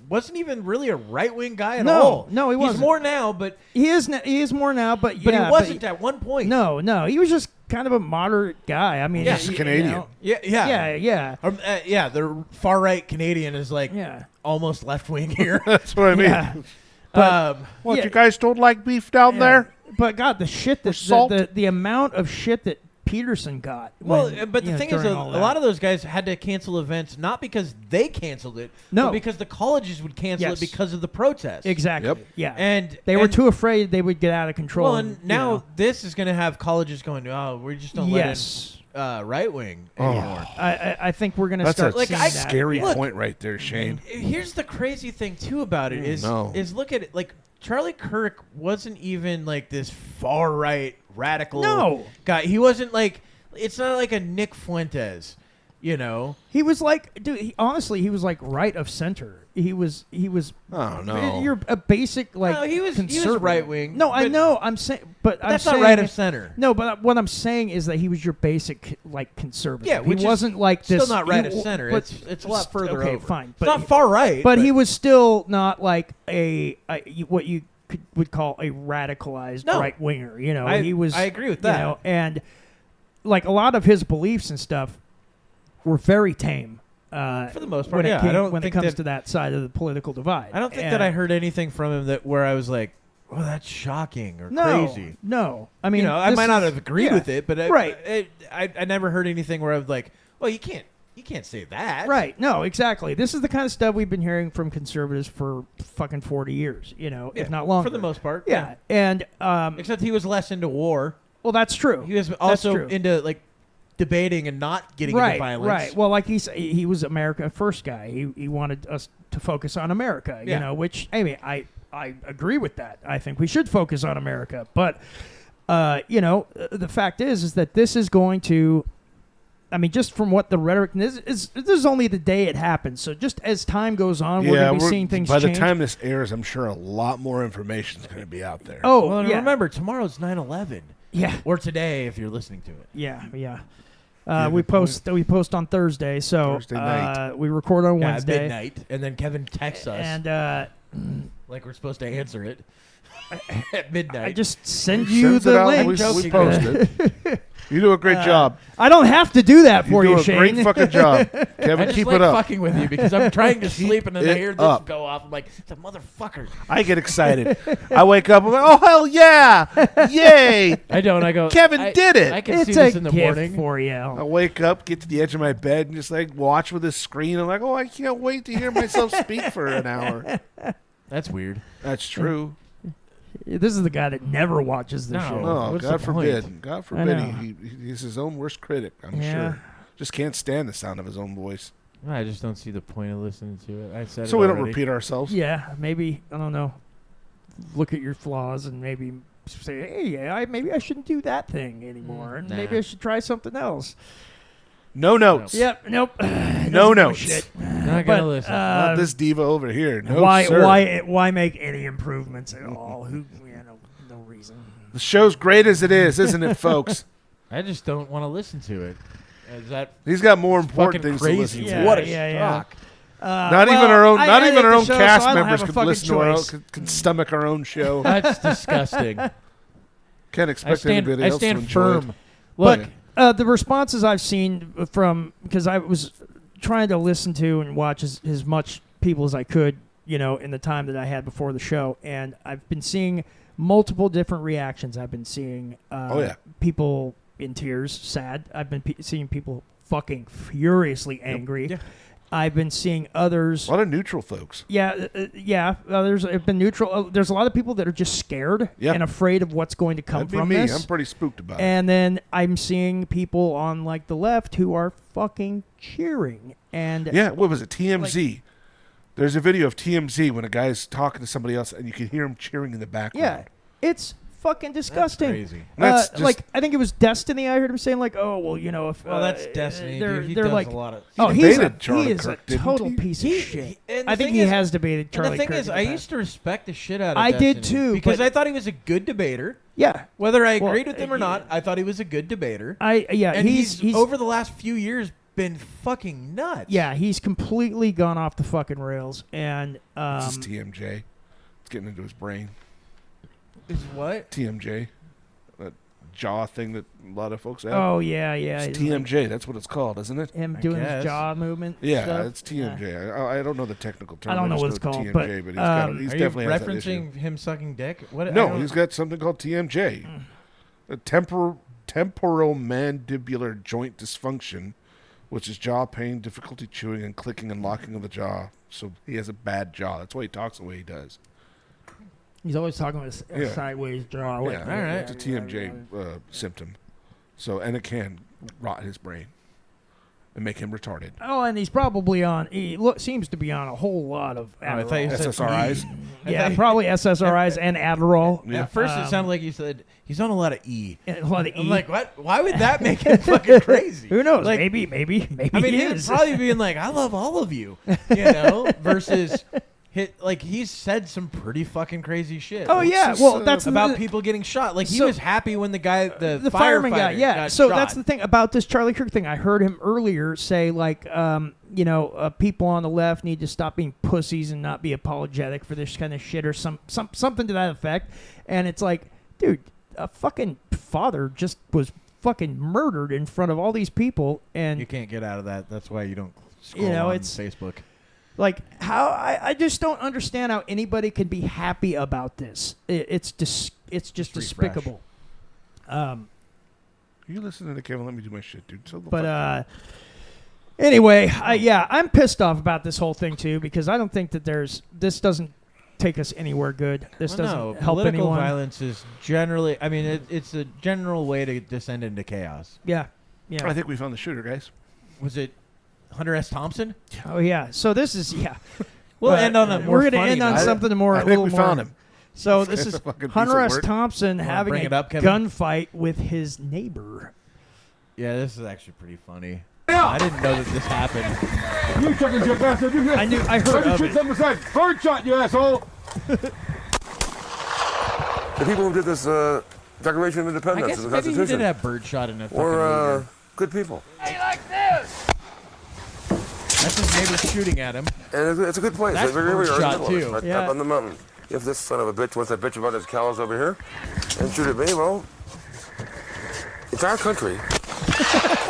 wasn't even really a right wing guy at all.
No, he wasn't.
He's more now, but
he is more now. But
he wasn't at one point.
No, he was just kind of a moderate guy. I mean,
he's Canadian.
Yeah.
The far right Canadian is like almost left wing here.
That's what I mean.
Yeah. But,
you guys don't like beef down there?
But God, the shit that the amount of shit that Peterson got.
But the thing is, a lot of those guys had to cancel events not because they canceled it, but because the colleges would cancel it because of the protests.
Exactly.
Yep.
Yeah.
And
they were too afraid they would get out of control.
Well, and now this is going to have colleges going, "Oh, we just don't let in right wing anymore."
I think we're going to start.
That's
seeing
a scary point right there, Shane.
Here's the crazy thing too about it is look at it like Charlie Kirk wasn't even like this far right radical guy. He wasn't like. It's not like a Nick Fuentes,
He was like, dude. Honestly, he was like right of center. He was.
Oh no!
You're a basic like.
No, he was right wing.
No, I know. I'm saying, but
that's
not
right of center.
No, but what I'm saying is that he was your basic like conservative.
Yeah,
he wasn't like this.
Still not right of center.
But
it's a lot further over.
Okay, fine.
It's not far right.
But he was still not like what you would call a radicalized right winger. He was.
I agree with that.
And like a lot of his beliefs and stuff were very tame.
For the most part,
when it comes to that side of the political divide.
I don't think that I heard anything from him where I was like, "Oh, that's shocking or crazy."
No, I mean,
I might not have agreed with it, but
right.
I never heard anything where I was like, "Well, you can't say that."
Right? No, exactly. This is the kind of stuff we've been hearing from conservatives for fucking 40 years. If not longer,
for the most part.
Yeah, and
except he was less into war.
Well, that's true.
He was also into like debating and not getting into violence.
Right. Well, like he was America First guy. He wanted us to focus on America. Which I agree with that. I think we should focus on America. But the fact is that this is going to I mean, just from what the rhetoric this is only the day it happens. So just as time goes on, we're going to be seeing things
by
change.
the time this airs, I'm sure a lot more information is going to be out there.
Oh,
well, and
yeah.
remember, tomorrow's 9/11.
Yeah.
Or today, if you're listening to it.
Yeah. We post on Thursday, so
Thursday night.
we record on
Yeah,
Wednesday.
midnight, and then Kevin texts us,
And
like we're supposed to answer it at midnight.
I just send you
Sends it
the
out,
link.
we post it. You do a great job.
I don't have to do that for
you
you,
do a
Shane.
great fucking job. Kevin,
I just
keep
like
it up.
fucking with you because I'm trying to sleep and then I
it
hear this
up.
go off. I'm like, it's a motherfucker.
I get excited. I wake up, I'm like, oh, hell yeah. Yay.
I don't. I go,
Kevin did it.
I can
It's
see
a
this in the
gift
morning.
for you.
I wake up, get to the edge of my bed, and just like watch with this screen. I'm like, oh, I can't wait to hear myself speak for an hour.
That's weird.
That's true.
This is the guy that never watches the
No.
show.
No,
What's
God
the point?
forbid. God forbid.
know.
He's his own worst critic, I'm
Yeah.
sure. Just can't stand the sound of his own voice.
I just don't see the point of listening to it. I said
So
it
we don't
already.
repeat ourselves.
Yeah, maybe, I don't know, look at your flaws and maybe say, hey, maybe I shouldn't do that thing anymore. And
Nah.
maybe I should try something else.
No notes.
Yep, nope.
No
Doesn't know
notes.
shit.
Not
But,
gonna listen.
Not this diva over here. No,
why,
sir.
why make any improvements at all? No reason.
The show's great as it is, isn't it, folks?
I just don't want to listen to it. Is that
He's got more important
fucking
things
crazy?
to listen
Yeah,
to.
What a
yeah.
shock.
Not
well,
even our own.
I
Not even
edit
our
the
own
show,
cast
so I don't
members
have a
could
fucking
listen to our own.
choice.
Can stomach our own show.
That's disgusting.
Can't
I
expect
stand.
anybody
I
else to
stand
enjoy
firm.
it.
Look,
But the responses I've seen from, because I was trying to listen to and watch as much people as I could, in the time that I had before the show, and I've been seeing multiple different reactions. I've been seeing people in tears, sad. I've been seeing people fucking furiously angry.
Yeah.
I've been seeing others.
A lot of neutral folks.
Yeah. Others have been neutral. There's a lot of people that are just scared and afraid of what's going to come
That'd be
from
me.
this.
I'm pretty spooked about it.
And then I'm seeing people on like the left who are fucking cheering. And
Yeah, what was it? TMZ. There's a video of TMZ when a guy's talking to somebody else and you can hear him cheering in the background.
yeah, it's fucking disgusting.
That's crazy.
That's just-
like I think it was Destiny. I heard him saying like, "Oh well, if
well, that's Destiny.
they're
Dude. He
they're
does
like,
a lot of.
oh,
He
he is
debated Charlie Kirk,
a
didn't
total
he?
piece of shit.
and the
I think
thing
he
is-
has debated Charlie
And the thing
Kirk.
is,
in
I
the
used
past.
to respect the shit out of
I did
Destiny
too,
because
but-
I thought he was a good debater.
Yeah,
Whether I
Well,
agreed with him or not, I thought he was a good debater. And
he's
over the last few years been fucking nuts.
Yeah, he's completely gone off the fucking rails, and
This is TMJ. It's getting into his brain.
Is what?
TMJ. That jaw thing that a lot of folks have.
oh yeah,
It's
he's
TMJ. That's what it's called, isn't it?
him
I
doing
guess.
his jaw movement.
Yeah,
stuff.
it's TMJ. I don't know the technical term.
I don't know
just
what it's called,
TMJ,
but,
he's got it. He's
Are you
definitely has that issue.
referencing him sucking dick? What? I
No,
don't-
he's got something called TMJ. A temporal mandibular joint dysfunction, which is jaw pain, difficulty chewing, and clicking and locking of the jaw. So he has a bad jaw. That's why he talks the way he does.
He's always talking with a
Yeah.
sideways jaw. like-
Yeah,
all right.
it's a TMJ symptom. So, and it can rot his brain and make him retarded.
Oh, and he's probably on. He seems to be on a whole lot of
Oh, I thought you
Adderall.
said
SSRIs.
Yeah, probably SSRIs and Adderall.
Yeah.
At first, it sounded like you said he's on a lot of E.
And a lot of
I'm
E.
like, what? Why would that make him fucking crazy?
Who knows?
Like,
maybe
I mean,
he
he would
is.
probably being like, I love all of you, versus he's said some pretty fucking crazy shit.
Oh yeah,
just,
well that's
about
the,
people getting shot. Like he
So-
was happy when the guy, the
fireman guy. Yeah,
got
so
shot.
that's the thing about this Charlie Kirk thing. I heard him earlier say like, people on the left need to stop being pussies and not be apologetic for this kind of shit or something to that effect. And it's like, dude, a fucking father just was fucking murdered in front of all these people, and
You can't get out of that. That's why you don't scroll on
it's
Facebook.
like how I just don't understand how anybody can be happy about this. It's just
Refresh.
despicable.
You listening to Kevin? Let me do my shit, dude. So
But anyway, I'm pissed off about this whole thing too, because I don't think that this doesn't take us anywhere good. This doesn't help
political
anyone.
violence is generally. I mean, it's a general way to descend into chaos.
Yeah.
I think we found the shooter, guys.
Was it Hunter S. Thompson?
Oh yeah. So this is
We'll
But
end on a more
we're gonna
funny
end on
note.
something more.
I
a
think
little
we
more.
found him.
So
This
this
guy's
is
a fucking piece
Hunter
of
S.
work.
Thompson having
bring
a
it up, Kevin?
gunfight with his neighbor.
Yeah, this is actually pretty funny. I didn't know that this happened.
You chickens, you bastard! You missed.
I heard of it.
7%. Bird shot, you asshole!
The people who did this Declaration of
I
Independence
guess
and the
maybe he
Constitution
did have birdshot in a fucking
were
movie.
good people.
That's his neighbor shooting at him.
And it's a good place.
That's birdshot, too.
Right
Yeah.
up on the mountain. If this son of a bitch wants to bitch about his cows over here and shoot at me, well, it's our country.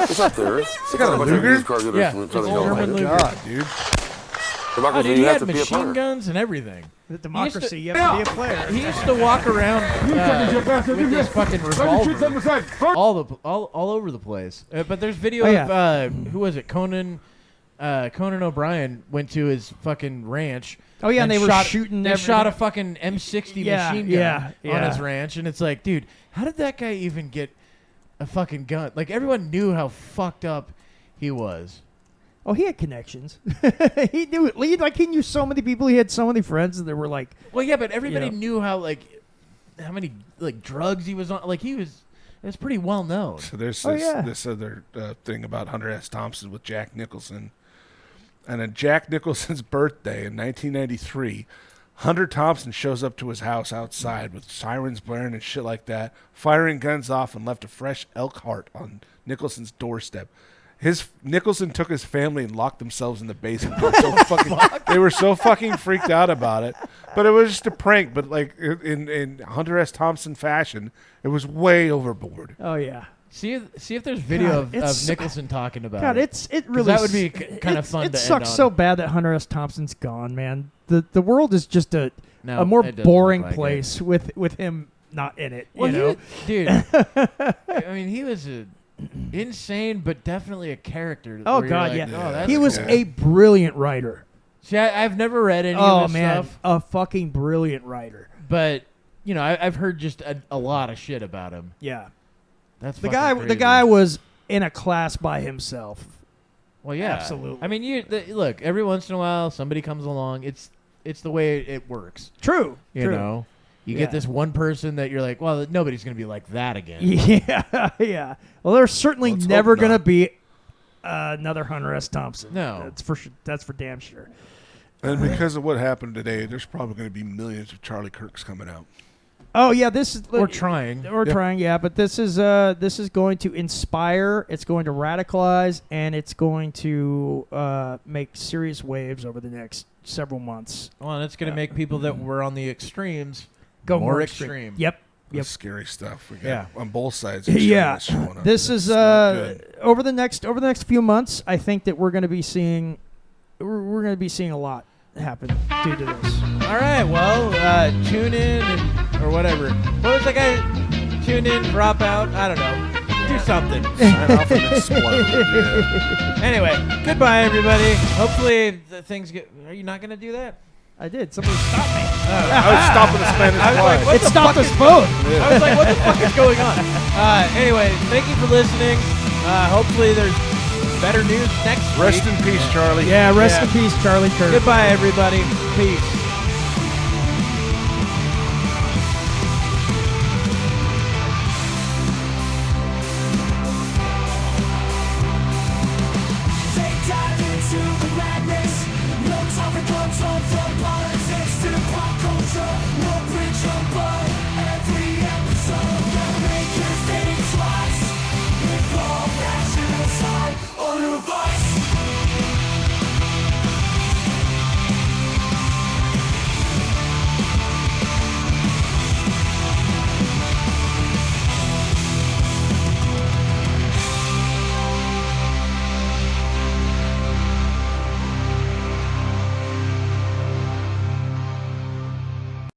It's up there. It's got a bunch of used car dealers
Yeah,
from
it's
Southern
all
California.
German
God, dude.
Oh,
Democracy,
dude, he
you have
had
to be a
machine
part.
guns and everything.
The democracy,
He
you have to be a player.
He used to walk around with his fucking revolver
7%.
all over the place. But there's video of who was it? Conan O'Brien went to his fucking ranch.
Oh, yeah, and they were
shot,
shooting
They
everything.
shot a fucking M60 machine gun on
yeah.
his ranch, and it's like, dude, how did that guy even get a fucking gun? Like, everyone knew how fucked up he was.
Oh, he had connections. He knew it. He knew so many people. He had so many friends that were like.
Well, yeah, but everybody
You know.
knew how many drugs he was on. Like, it was pretty well known.
So there's this other thing about Hunter S. Thompson with Jack Nicholson. And on Jack Nicholson's birthday in 1993, Hunter Thompson shows up to his house outside with sirens blaring and shit like that, firing guns off, and left a fresh elk heart on Nicholson's doorstep. Nicholson took his family and locked themselves in the basement. They were so fucking freaked out about it. But it was just a prank. But like in Hunter S. Thompson fashion, it was way overboard.
Oh yeah.
See if there's video
God,
of Nicholson talking about
God,
it.
it really
that would be kind of fun
It
to
sucks
end on.
so bad that Hunter S. Thompson's gone, man. The world is just a more
it doesn't
boring
look like
place with him not in it.
Well,
you know,
dude. I mean, he was insane, but definitely a character.
Oh
where you're
God,
like,
yeah.
Oh, that's
he was
cool.
a brilliant writer.
See, I've never read any
Oh
of this
man,
stuff,
a fucking brilliant writer.
but I've heard just a lot of shit about him.
Yeah.
That's
The
fucking
guy.
crazy.
The guy was in a class by himself.
Well, yeah,
Absolutely.
I mean, look. Every once in a while, somebody comes along. It's the way it works.
True.
You know, you get this one person that you're like, well, nobody's gonna be like that again.
Yeah, yeah. Well, there's certainly
Let's
never
hope
going to
not.
be another Hunter S. Thompson.
No.
That's for damn sure.
And because of what happened today, there's probably going to be millions of Charlie Kirks coming out.
Oh yeah, this is
We're trying.
We're trying, yeah, but this is going to inspire, it's going to radicalize, and it's going to make serious waves over the next several months.
Well, and it's gonna make people that were on the extremes
Go
more
more
extreme.
Yep.
That's scary stuff. We got
Yeah.
on both sides.
Yeah.
Showing up.
This
That's
is
not good.
over the next few months. I think that we're going to be seeing a lot happen due to this.
All right, well, tune in or whatever. What was that guy? Tune in, drop out. I don't know. Do something.
Sign off and explode. Yeah.
Anyway, goodbye, everybody. Hopefully the things get. Are you not gonna do that?
I did. Somebody stopped me.
I was stopping the Spanish
I was
fly.
like, what
It
the
stopped
fuck
us
is-
both.
I was like, what the fuck is going on? Anyway, thank you for listening. Hopefully there's better news next
Rest
week.
in peace, Charlie.
Yeah, rest
Yeah.
in peace, Charlie Kirk.
Goodbye, everybody. Peace.
Take dive into the madness. No time for control from politics to pop culture. We'll preach your blood every episode. Gonna make you think twice. With all rational side on your body.